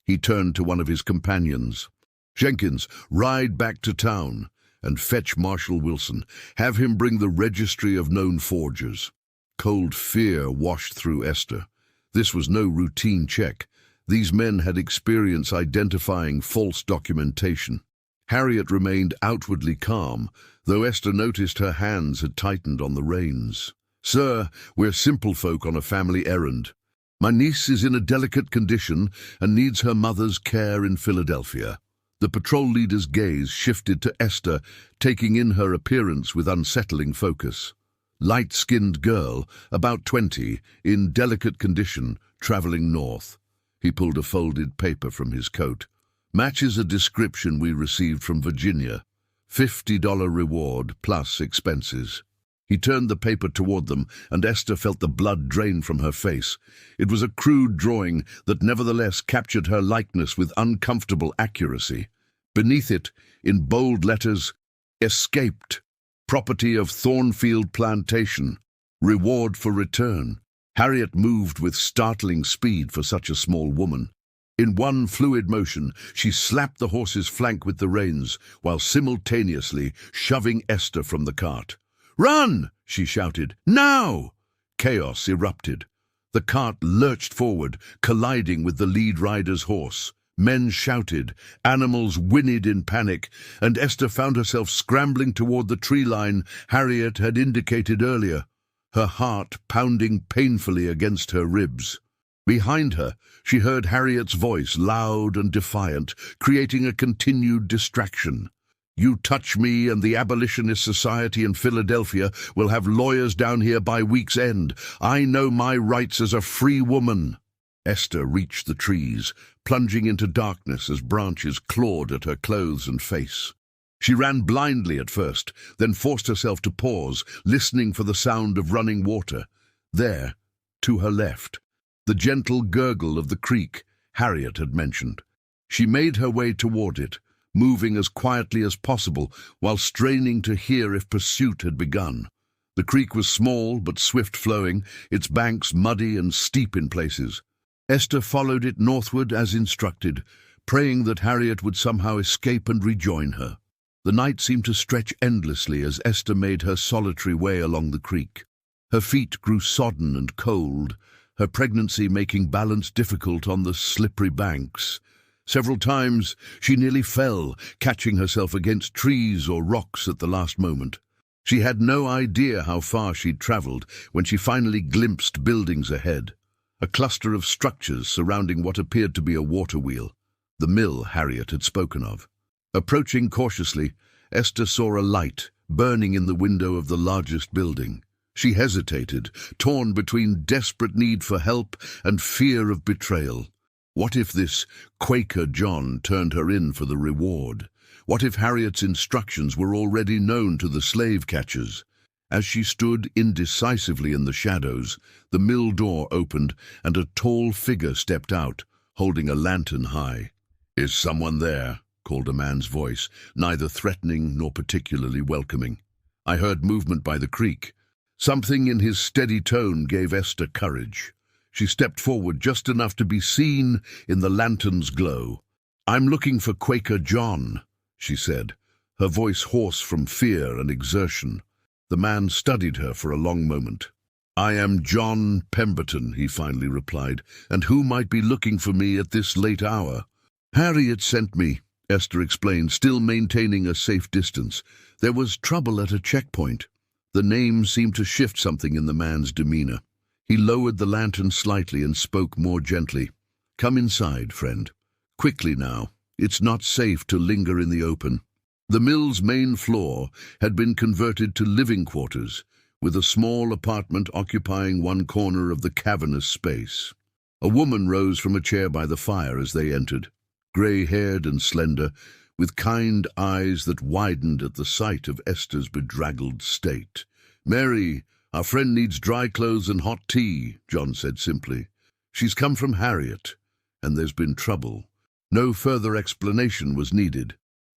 He turned to one of his companions. Jenkins, ride back to town and fetch Marshal Wilson. Have him bring the registry of known forgers. Cold fear washed through Esther. This was no routine check. These men had experience identifying false documentation. Harriet remained outwardly calm, though Esther noticed her hands had tightened on the reins. "Sir, we're simple folk on a family errand. My niece is in a delicate condition and needs her mother's care in Philadelphia." The patrol leader's gaze shifted to Esther, taking in her appearance with unsettling focus. Light-skinned girl, about 20, in delicate condition, traveling north. He pulled a folded paper from his coat. "Matches a description we received from Virginia. $50 reward plus expenses." He turned the paper toward them, and Esther felt the blood drain from her face. It was a crude drawing that nevertheless captured her likeness with uncomfortable accuracy. Beneath it, in bold letters, "Escaped. Property of Thornfield Plantation. Reward for return." Harriet moved with startling speed for such a small woman. In one fluid motion, she slapped the horse's flank with the reins, while simultaneously shoving Esther from the cart. "Run!" she shouted. "Now!" Chaos erupted. The cart lurched forward, colliding with the lead rider's horse. Men shouted, animals whinnied in panic, and Esther found herself scrambling toward the tree line Harriet had indicated earlier, her heart pounding painfully against her ribs. Behind her, she heard Harriet's voice, loud and defiant, creating a continued distraction. "You touch me and the Abolitionist Society in Philadelphia will have lawyers down here by week's end. I know my rights as a free woman." Esther reached the trees, plunging into darkness as branches clawed at her clothes and face. She ran blindly at first, then forced herself to pause, listening for the sound of running water. There, to her left, the gentle gurgle of the creek Harriet had mentioned. She made her way toward it, moving as quietly as possible while straining to hear if pursuit had begun. The creek was small but swift-flowing, its banks muddy and steep in places. Esther followed it northward as instructed, praying that Harriet would somehow escape and rejoin her. The night seemed to stretch endlessly as Esther made her solitary way along the creek. Her feet grew sodden and cold, her pregnancy making balance difficult on the slippery banks. Several times she nearly fell, catching herself against trees or rocks at the last moment. She had no idea how far she'd traveled when she finally glimpsed buildings ahead. A cluster of structures surrounding what appeared to be a water wheel, the mill Harriet had spoken of. Approaching cautiously, Esther saw a light burning in the window of the largest building. She hesitated, torn between desperate need for help and fear of betrayal. What if this Quaker John turned her in for the reward? What if Harriet's instructions were already known to the slave catchers? As she stood indecisively in the shadows, the mill door opened and a tall figure stepped out, holding a lantern high. "Is someone there?" called a man's voice, neither threatening nor particularly welcoming. "I heard movement by the creek." Something in his steady tone gave Esther courage. She stepped forward just enough to be seen in the lantern's glow. "I'm looking for Quaker John," she said, her voice hoarse from fear and exertion. The man studied her for a long moment. "I am John Pemberton," he finally replied, "and who might be looking for me at this late hour?" "Harriet sent me," Esther explained, still maintaining a safe distance. "There was trouble at a checkpoint." The name seemed to shift something in the man's demeanor. He lowered the lantern slightly and spoke more gently. "Come inside, friend. Quickly now. It's not safe to linger in the open." The mill's main floor had been converted to living quarters, with a small apartment occupying one corner of the cavernous space. A woman rose from a chair by the fire as they entered, grey-haired and slender, with kind eyes that widened at the sight of Esther's bedraggled state. "Mary, our friend needs dry clothes and hot tea," John said simply. "She's come from Harriet, and there's been trouble." No further explanation was needed.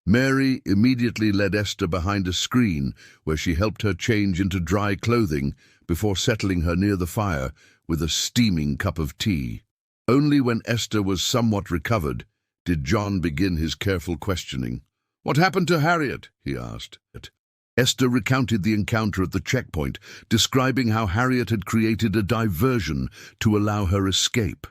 Mary immediately led Esther behind a screen where she helped her change into dry clothing before settling her near the fire with a steaming cup of tea. Only when Esther was somewhat recovered did John begin his careful questioning. "What happened to Harriet?" he asked. Esther recounted the encounter at the checkpoint, describing how Harriet had created a diversion to allow her escape.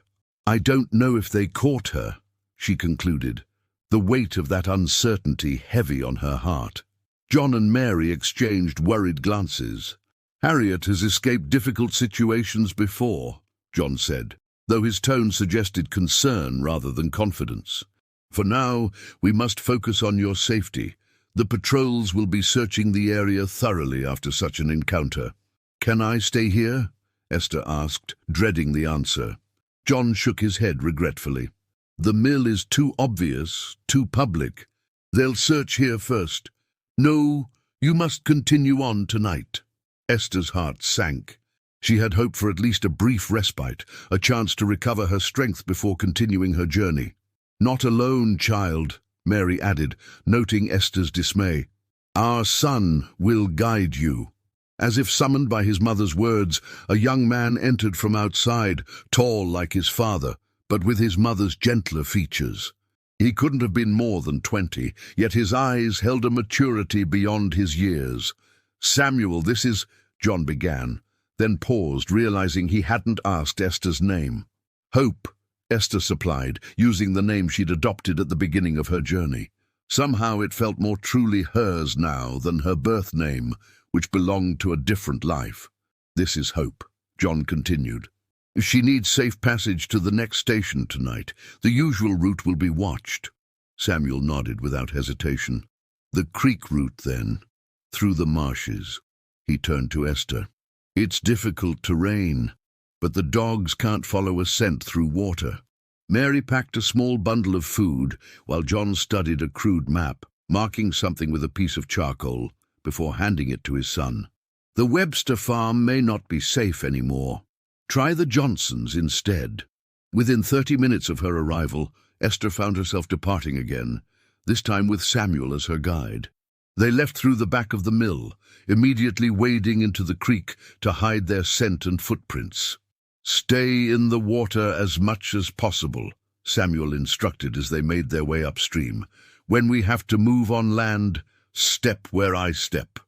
"I don't know if they caught her," she concluded, the weight of that uncertainty heavy on her heart. John and Mary exchanged worried glances. "Harriet has escaped difficult situations before," John said, though his tone suggested concern rather than confidence. "For now, we must focus on your safety. The patrols will be searching the area thoroughly after such an encounter." "Can I stay here?" Esther asked, dreading the answer. John shook his head regretfully. "The mill is too obvious, too public. They'll search here first. No, you must continue on tonight." Esther's heart sank. She had hoped for at least a brief respite, a chance to recover her strength before continuing her journey. "Not alone, child," Mary added, noting Esther's dismay. "Our son will guide you." As if summoned by his mother's words, a young man entered from outside, tall like his father, but with his mother's gentler features. He couldn't have been more than 20, yet his eyes held a maturity beyond his years. "Samuel, this is—" John began, then paused, realizing he hadn't asked Esther's name. "Hope," Esther supplied, using the name she'd adopted at the beginning of her journey. Somehow it felt more truly hers now than her birth name, which belonged to a different life. "This is Hope," John continued. "She needs safe passage to the next station tonight. The usual route will be watched." Samuel nodded without hesitation. "The creek route, then, through the marshes." He turned to Esther. "It's difficult terrain, but the dogs can't follow a scent through water." Mary packed a small bundle of food while John studied a crude map, marking something with a piece of charcoal before handing it to his son. "The Webster farm may not be safe anymore. Try the Johnsons instead." Within 30 minutes of her arrival, Esther found herself departing again, this time with Samuel as her guide. They left through the back of the mill, immediately wading into the creek to hide their scent and footprints. "Stay in the water as much as possible," Samuel instructed as they made their way upstream. "When we have to move on land, step where I step."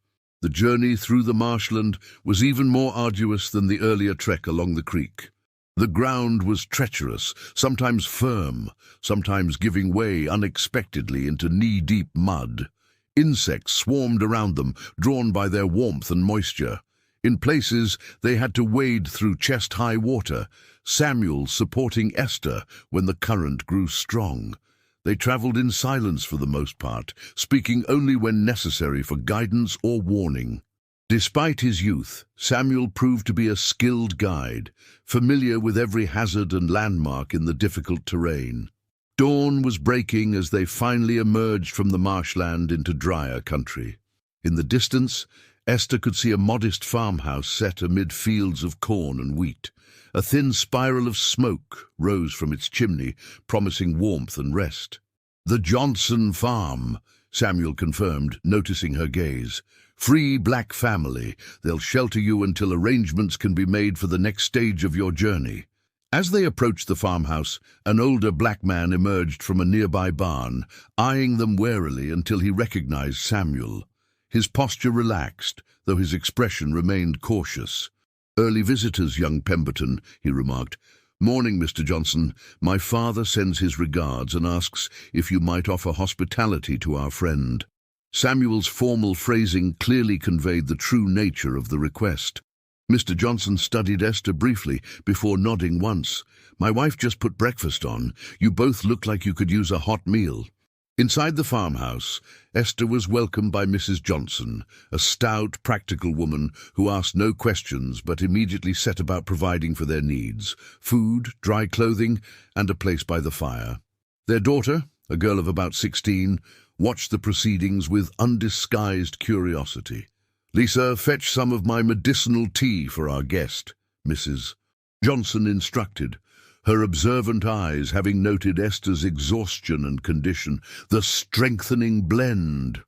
The journey through the marshland was even more arduous than the earlier trek along the creek. The ground was treacherous, sometimes firm, sometimes giving way unexpectedly into knee-deep mud. Insects swarmed around them, drawn by their warmth and moisture. In places, they had to wade through chest-high water, Samuel supporting Esther when the current grew strong. They traveled in silence for the most part, speaking only when necessary for guidance or warning. Despite his youth, Samuel proved to be a skilled guide, familiar with every hazard and landmark in the difficult terrain. Dawn was breaking as they finally emerged from the marshland into drier country. In the distance, Esther could see a modest farmhouse set amid fields of corn and wheat. A thin spiral of smoke rose from its chimney, promising warmth and rest. "The Johnson farm," Samuel confirmed, noticing her gaze. "Free black family. They'll shelter you until arrangements can be made for the next stage of your journey." As they approached the farmhouse, an older black man emerged from a nearby barn, eyeing them warily until he recognized Samuel. His posture relaxed, though his expression remained cautious. "Early visitors, young Pemberton," he remarked. "Morning, Mr. Johnson. My father sends his regards and asks if you might offer hospitality to our friend." Samuel's formal phrasing clearly conveyed the true nature of the request. Mr. Johnson studied Esther briefly before nodding once. "My wife just put breakfast on. You both look like you could use a hot meal." Inside the farmhouse, Esther was welcomed by Mrs. Johnson, a stout, practical woman who asked no questions but immediately set about providing for their needs: food, dry clothing, and a place by the fire. Their daughter, a girl of about 16, watched the proceedings with undisguised curiosity. "Lisa, fetch some of my medicinal tea for our guest," Mrs. Johnson instructed. her observant eyes having noted Esther's exhaustion and condition, the strengthening blend.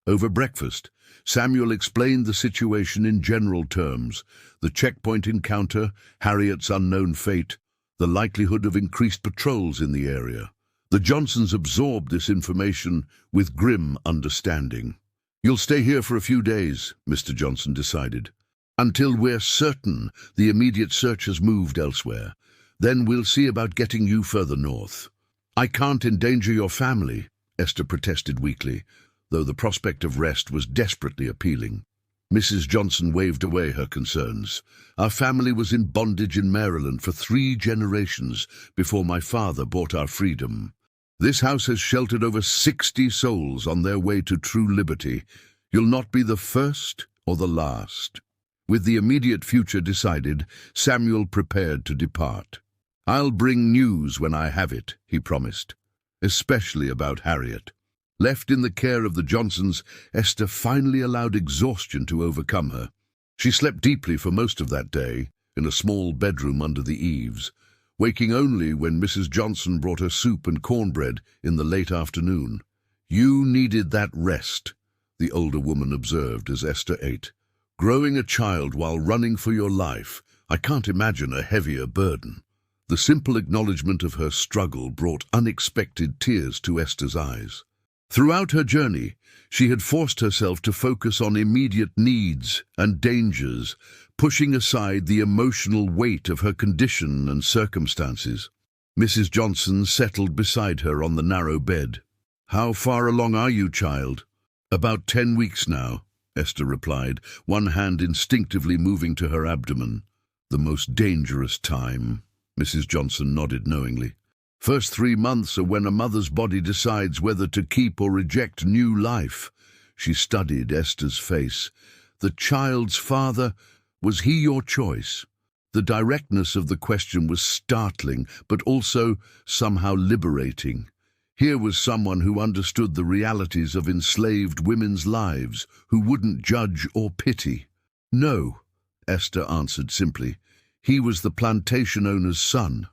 Over breakfast, Samuel explained the situation in general terms: the checkpoint encounter, Harriet's unknown fate, the likelihood of increased patrols in the area. The Johnsons absorbed this information with grim understanding. "You'll stay here for a few days," Mr. Johnson decided, "until we're certain the immediate search has moved elsewhere. Then we'll see about getting you further north." "I can't endanger your family," Esther protested weakly, though the prospect of rest was desperately appealing. Mrs. Johnson waved away her concerns. "Our family was in bondage in Maryland for 3 generations before my father bought our freedom. This house has sheltered over 60 souls on their way to true liberty. You'll not be the first or the last." With the immediate future decided, Samuel prepared to depart. "I'll bring news when I have it," he promised, "especially about Harriet." Left in the care of the Johnsons, Esther finally allowed exhaustion to overcome her. She slept deeply for most of that day, in a small bedroom under the eaves, waking only when Mrs. Johnson brought her soup and cornbread in the late afternoon. "You needed that rest," the older woman observed as Esther ate. "Growing a child while running for your life, I can't imagine a heavier burden." The simple acknowledgement of her struggle brought unexpected tears to Esther's eyes. Throughout her journey, she had forced herself to focus on immediate needs and dangers, pushing aside the emotional weight of her condition and circumstances. Mrs. Johnson settled beside her on the narrow bed. "How far along are you, child?" "About 10 weeks now," Esther replied, one hand instinctively moving to her abdomen. "The most dangerous time," Mrs. Johnson nodded knowingly. "First 3 months are when a mother's body decides whether to keep or reject new life." She studied Esther's face. "The child's father, was he your choice?" The directness of the question was startling, but also somehow liberating. Here was someone who understood the realities of enslaved women's lives, who wouldn't judge or pity. "No," Esther answered simply. "He was the plantation owner's son."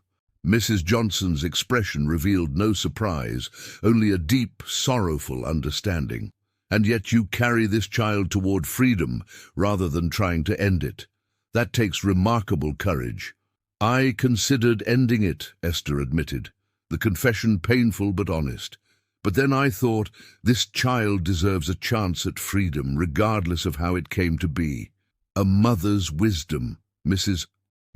Mrs. Johnson's expression revealed no surprise, only a deep, sorrowful understanding. "And yet you carry this child toward freedom rather than trying to end it. That takes remarkable courage." "I considered ending it," Esther admitted, the confession painful but honest. "But then I thought, this child deserves a chance at freedom, regardless of how it came to be." "A mother's wisdom," Mrs.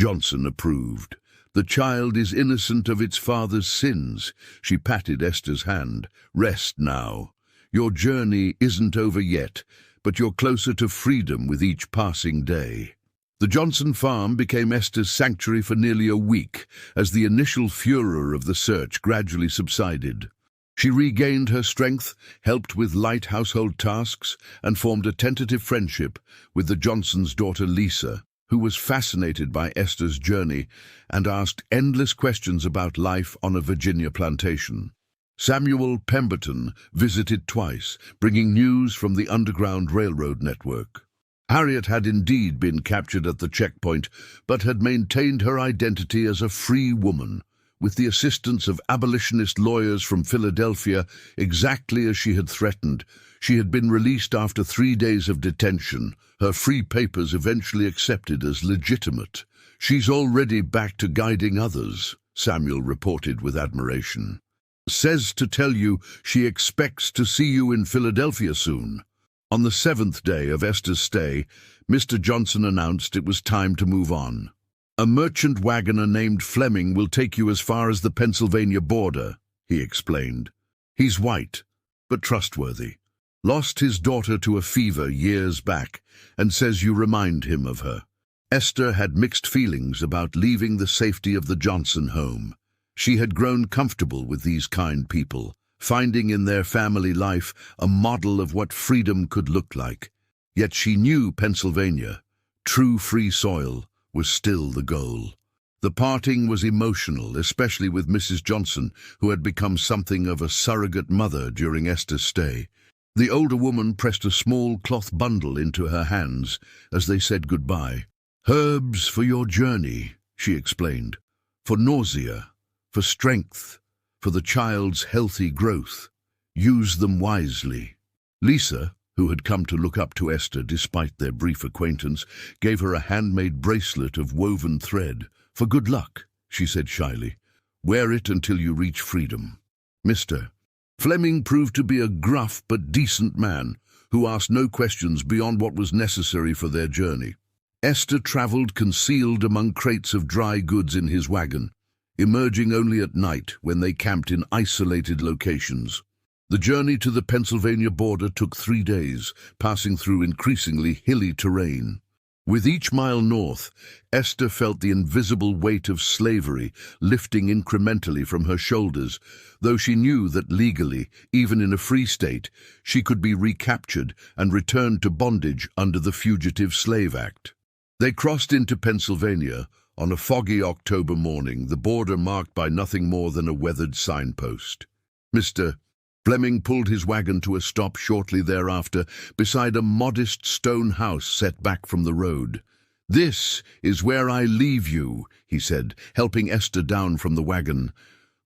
Johnson approved. "The child is innocent of its father's sins." She patted Esther's hand. "Rest now. Your journey isn't over yet, but you're closer to freedom with each passing day." The Johnson farm became Esther's sanctuary for nearly a week, as the initial furor of the search gradually subsided. She regained her strength, helped with light household tasks, and formed a tentative friendship with the Johnsons' daughter Lisa, who was fascinated by Esther's journey and asked endless questions about life on a Virginia plantation. Samuel Pemberton visited twice, bringing news from the Underground Railroad network. Harriet had indeed been captured at the checkpoint, but had maintained her identity as a free woman. With the assistance of abolitionist lawyers from Philadelphia, exactly as she had threatened, she had been released after 3 days of detention, her free papers eventually accepted as legitimate. "She's already back to guiding others," Samuel reported with admiration. "Says to tell you she expects to see you in Philadelphia soon." On the 7th day of Esther's stay, Mr. Johnson announced it was time to move on. "A merchant wagoner named Fleming will take you as far as the Pennsylvania border," he explained. "He's white, but trustworthy. Lost his daughter to a fever years back, and says you remind him of her." Esther had mixed feelings about leaving the safety of the Johnson home. She had grown comfortable with these kind people, finding in their family life a model of what freedom could look like. Yet she knew Pennsylvania, true free soil, was still the goal. The parting was emotional, especially with Mrs. Johnson, who had become something of a surrogate mother during Esther's stay. The older woman pressed a small cloth bundle into her hands as they said goodbye. "Herbs for your journey," she explained. for nausea, for strength, for the child's healthy growth. Use them wisely. Lisa, who had come to look up to Esther despite their brief acquaintance, gave her a handmade bracelet of woven thread. For good luck, she said shyly. Wear it until you reach freedom. Mr. Fleming proved to be a gruff but decent man who asked no questions beyond what was necessary for their journey. Esther traveled concealed among crates of dry goods in his wagon, emerging only at night when they camped in isolated locations. The journey to the Pennsylvania border took 3 days, passing through increasingly hilly terrain. With each mile north, Esther felt the invisible weight of slavery lifting incrementally from her shoulders, though she knew that legally, even in a free state, she could be recaptured and returned to bondage under the Fugitive Slave Act. They crossed into Pennsylvania on a foggy October morning, the border marked by nothing more than a weathered signpost. Mr. Fleming pulled his wagon to a stop shortly thereafter beside a modest stone house set back from the road. "This is where I leave you," he said, helping Esther down from the wagon.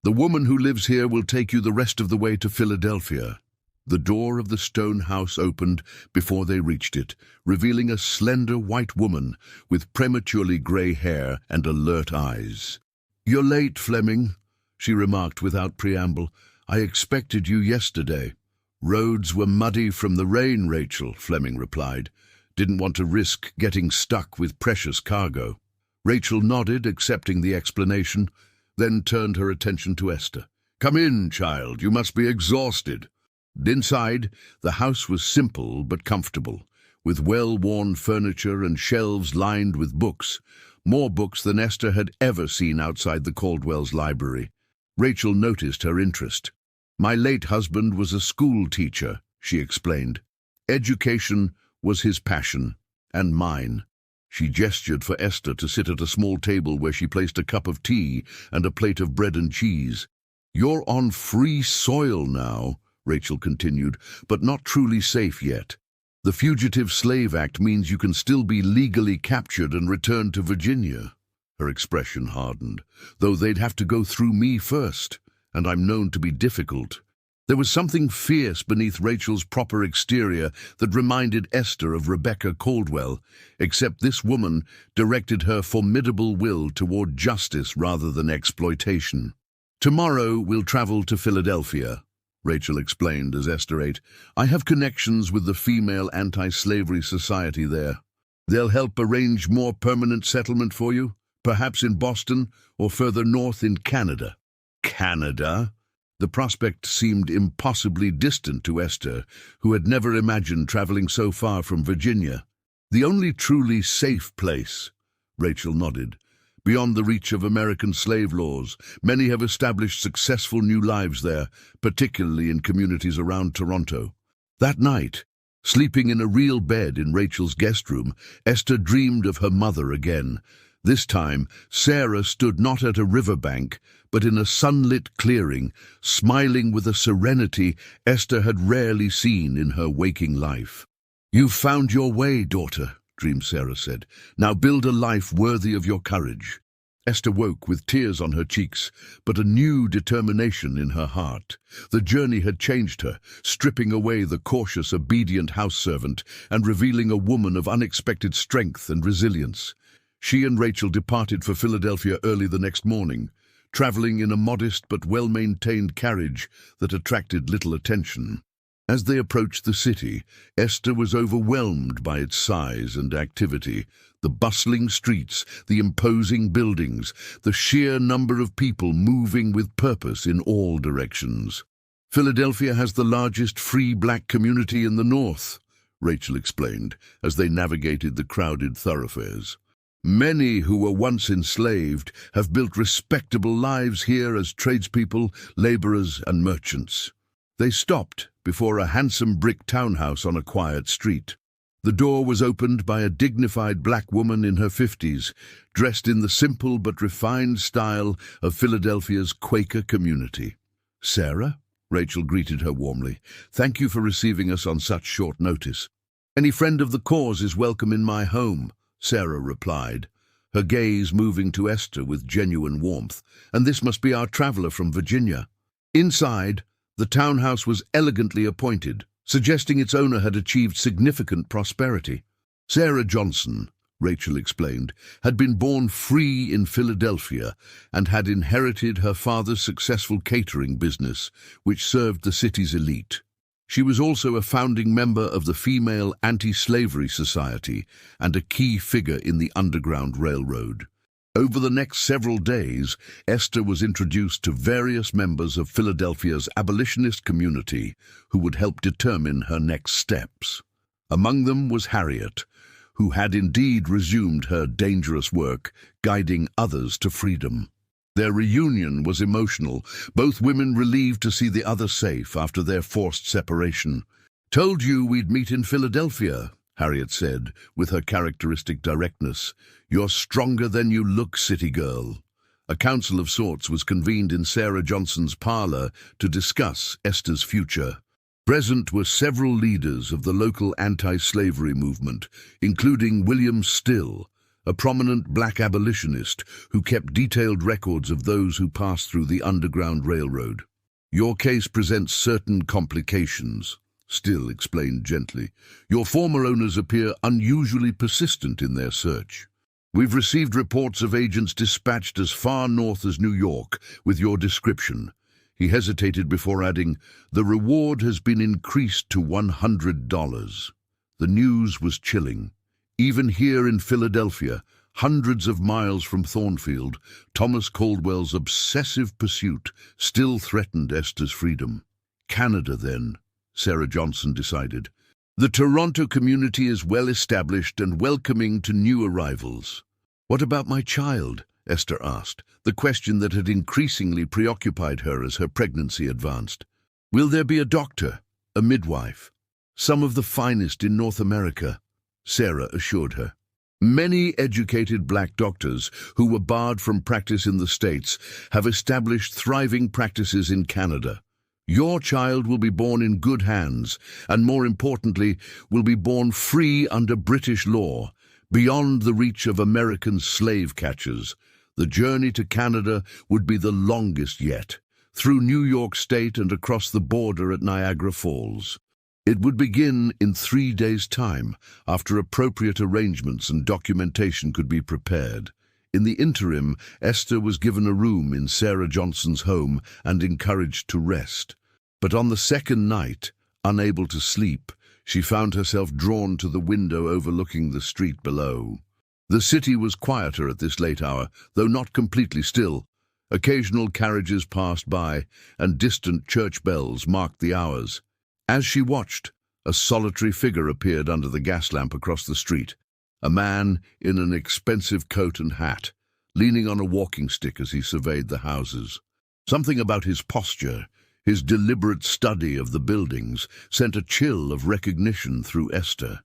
"The woman who lives here will take you the rest of the way to Philadelphia." The door of the stone house opened before they reached it, revealing a slender white woman with prematurely gray hair and alert eyes. "You're late, Fleming," she remarked without preamble. "I expected you yesterday." "Roads were muddy from the rain, Rachel," Fleming replied. "Didn't want to risk getting stuck with precious cargo." Rachel nodded, accepting the explanation, then turned her attention to Esther. "Come in, child. You must be exhausted." Inside, the house was simple but comfortable, with well-worn furniture and shelves lined with books, more books than Esther had ever seen outside the Caldwell's library. Rachel noticed her interest. "My late husband was a school teacher," she explained. "Education was his passion, and mine." She gestured for Esther to sit at a small table where she placed a cup of tea and a plate of bread and cheese. "You're on free soil now," Rachel continued, "but not truly safe yet. The Fugitive Slave Act means you can still be legally captured and returned to Virginia." Her expression hardened. "Though they'd have to go through me first, and I'm known to be difficult." There was something fierce beneath Rachel's proper exterior that reminded Esther of Rebecca Caldwell, except this woman directed her formidable will toward justice rather than exploitation. "Tomorrow we'll travel to Philadelphia," Rachel explained as Esther ate. "I have connections with the Female Anti-Slavery Society there. They'll help arrange more permanent settlement for you, perhaps in Boston or further north in Canada." Canada? The prospect seemed impossibly distant to Esther, who had never imagined traveling so far from Virginia. "The only truly safe place," Rachel nodded. "Beyond the reach of American slave laws, many have established successful new lives there, particularly in communities around Toronto." That night, sleeping in a real bed in Rachel's guest room, Esther dreamed of her mother again. This time, Sarah stood not at a riverbank, but in a sunlit clearing, smiling with a serenity Esther had rarely seen in her waking life. "You've found your way, daughter," dreamed Sarah said. "Now build a life worthy of your courage." Esther woke with tears on her cheeks, but a new determination in her heart. The journey had changed her, stripping away the cautious, obedient house servant and revealing a woman of unexpected strength and resilience. She and Rachel departed for Philadelphia early the next morning, traveling in a modest but well-maintained carriage that attracted little attention. As they approached the city, Esther was overwhelmed by its size and activity. The bustling streets, the imposing buildings, the sheer number of people moving with purpose in all directions. "Philadelphia has the largest free black community in the North," Rachel explained, as they navigated the crowded thoroughfares. "Many who were once enslaved have built respectable lives here as tradespeople, laborers, and merchants." They stopped before a handsome brick townhouse on a quiet street. The door was opened by a dignified black woman in her 50s, dressed in the simple but refined style of Philadelphia's Quaker community. "Sarah?" Rachel greeted her warmly. "Thank you for receiving us on such short notice." "Any friend of the cause is welcome in my home," Sarah replied. her gaze moving to Esther with genuine warmth. "And this must be our traveler from Virginia." Inside, the townhouse was elegantly appointed, suggesting its owner had achieved significant prosperity. Sarah Johnson, Rachel explained, had been born free in Philadelphia and had inherited her father's successful catering business, which served the city's elite. She was also a founding member of the Female Anti-Slavery Society and a key figure in the Underground Railroad. Over the next several days, Esther was introduced to various members of Philadelphia's abolitionist community who would help determine her next steps. Among them was Harriet, who had indeed resumed her dangerous work, guiding others to freedom. Their reunion was emotional, both women relieved to see the other safe after their forced separation. "Told you we'd meet in Philadelphia," Harriet said, with her characteristic directness. "You're stronger than you look, city girl." A council of sorts was convened in Sarah Johnson's parlor to discuss Esther's future. Present were several leaders of the local anti-slavery movement, including William Still, a prominent black abolitionist who kept detailed records of those who passed through the Underground Railroad. "Your case presents certain complications," Still explained gently. "Your former owners appear unusually persistent in their search. We've received reports of agents dispatched as far north as New York with your description." He hesitated before adding, "The reward has been increased to $100. The news was chilling. Even here in Philadelphia, hundreds of miles from Thornfield, Thomas Caldwell's obsessive pursuit still threatened Esther's freedom. Canada, then, Sarah Johnson decided. The Toronto community is well established and welcoming to new arrivals. "What about my child?" Esther asked, the question that had increasingly preoccupied her as her pregnancy advanced. "Will there be a doctor, a midwife? Some of the finest in North America," Sarah assured her. "Many educated black doctors who were barred from practice in the States have established thriving practices in Canada. Your child will be born in good hands, and more importantly, will be born free under British law, beyond the reach of American slave catchers. The journey to Canada would be the longest yet, through New York State and across the border at Niagara Falls. It would begin in 3 days' time, after appropriate arrangements and documentation could be prepared. In the interim, Esther was given a room in Sarah Johnson's home and encouraged to rest. But on the second night, unable to sleep, she found herself drawn to the window overlooking the street below. The city was quieter at this late hour, though not completely still. Occasional carriages passed by, and distant church bells marked the hours. As she watched, a solitary figure appeared under the gas lamp across the street, a man in an expensive coat and hat, leaning on a walking stick as he surveyed the houses. Something about his posture, his deliberate study of the buildings, sent a chill of recognition through Esther.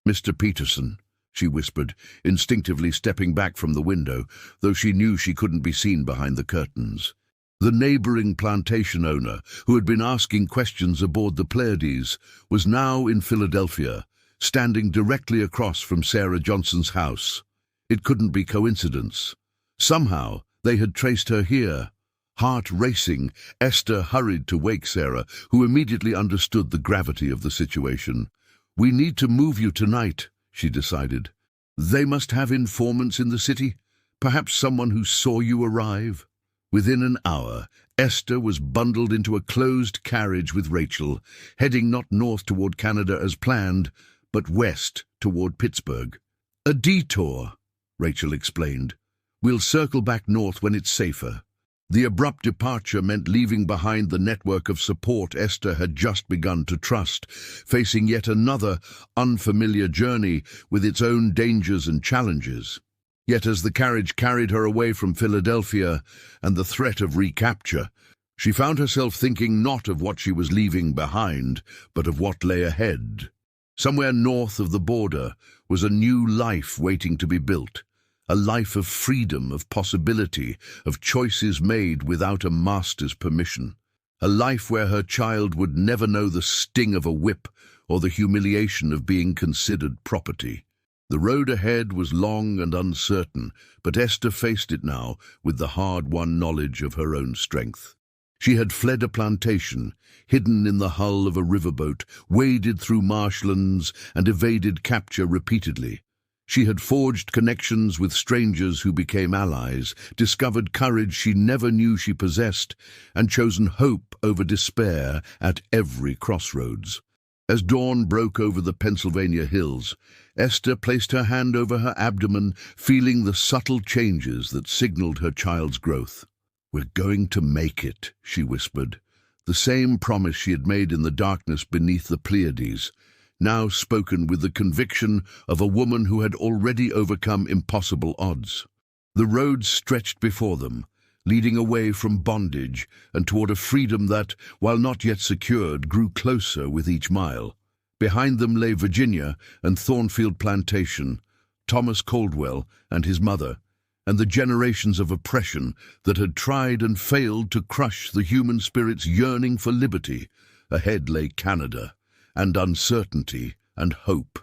"Mr. Peterson," she whispered, instinctively stepping back from the window, though she knew she couldn't be seen behind the curtains. The neighboring plantation owner, who had been asking questions aboard the Pleiades, was now in Philadelphia, standing directly across from Sarah Johnson's house. It couldn't be coincidence. Somehow, they had traced her here. Heart racing, Esther hurried to wake Sarah, who immediately understood the gravity of the situation. "We need to move you tonight," she decided. "They must have informants in the city, perhaps someone who saw you arrive." Within an hour, Esther was bundled into a closed carriage with Rachel, heading not north toward Canada as planned, but west toward Pittsburgh. "A detour," Rachel explained. "We'll circle back north when it's safer." The abrupt departure meant leaving behind the network of support Esther had just begun to trust, facing yet another unfamiliar journey with its own dangers and challenges. Yet as the carriage carried her away from Philadelphia and the threat of recapture, she found herself thinking not of what she was leaving behind, but of what lay ahead. Somewhere north of the border was a new life waiting to be built. A life of freedom, of possibility, of choices made without a master's permission. A life where her child would never know the sting of a whip or the humiliation of being considered property. The road ahead was long and uncertain, but Esther faced it now with the hard-won knowledge of her own strength. She had fled a plantation, hidden in the hull of a riverboat, waded through marshlands, and evaded capture repeatedly. She had forged connections with strangers who became allies, discovered courage she never knew she possessed, and chosen hope over despair at every crossroads. As dawn broke over the Pennsylvania hills, Esther placed her hand over her abdomen, feeling the subtle changes that signaled her child's growth. "We're going to make it," she whispered. The same promise she had made in the darkness beneath the Pleiades, now spoken with the conviction of a woman who had already overcome impossible odds. The road stretched before them, leading away from bondage and toward a freedom that, while not yet secured, grew closer with each mile. Behind them lay Virginia and Thornfield Plantation, Thomas Caldwell and his mother, and the generations of oppression that had tried and failed to crush the human spirit's yearning for liberty. Ahead lay Canada, and uncertainty and hope.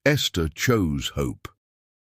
Esther chose hope.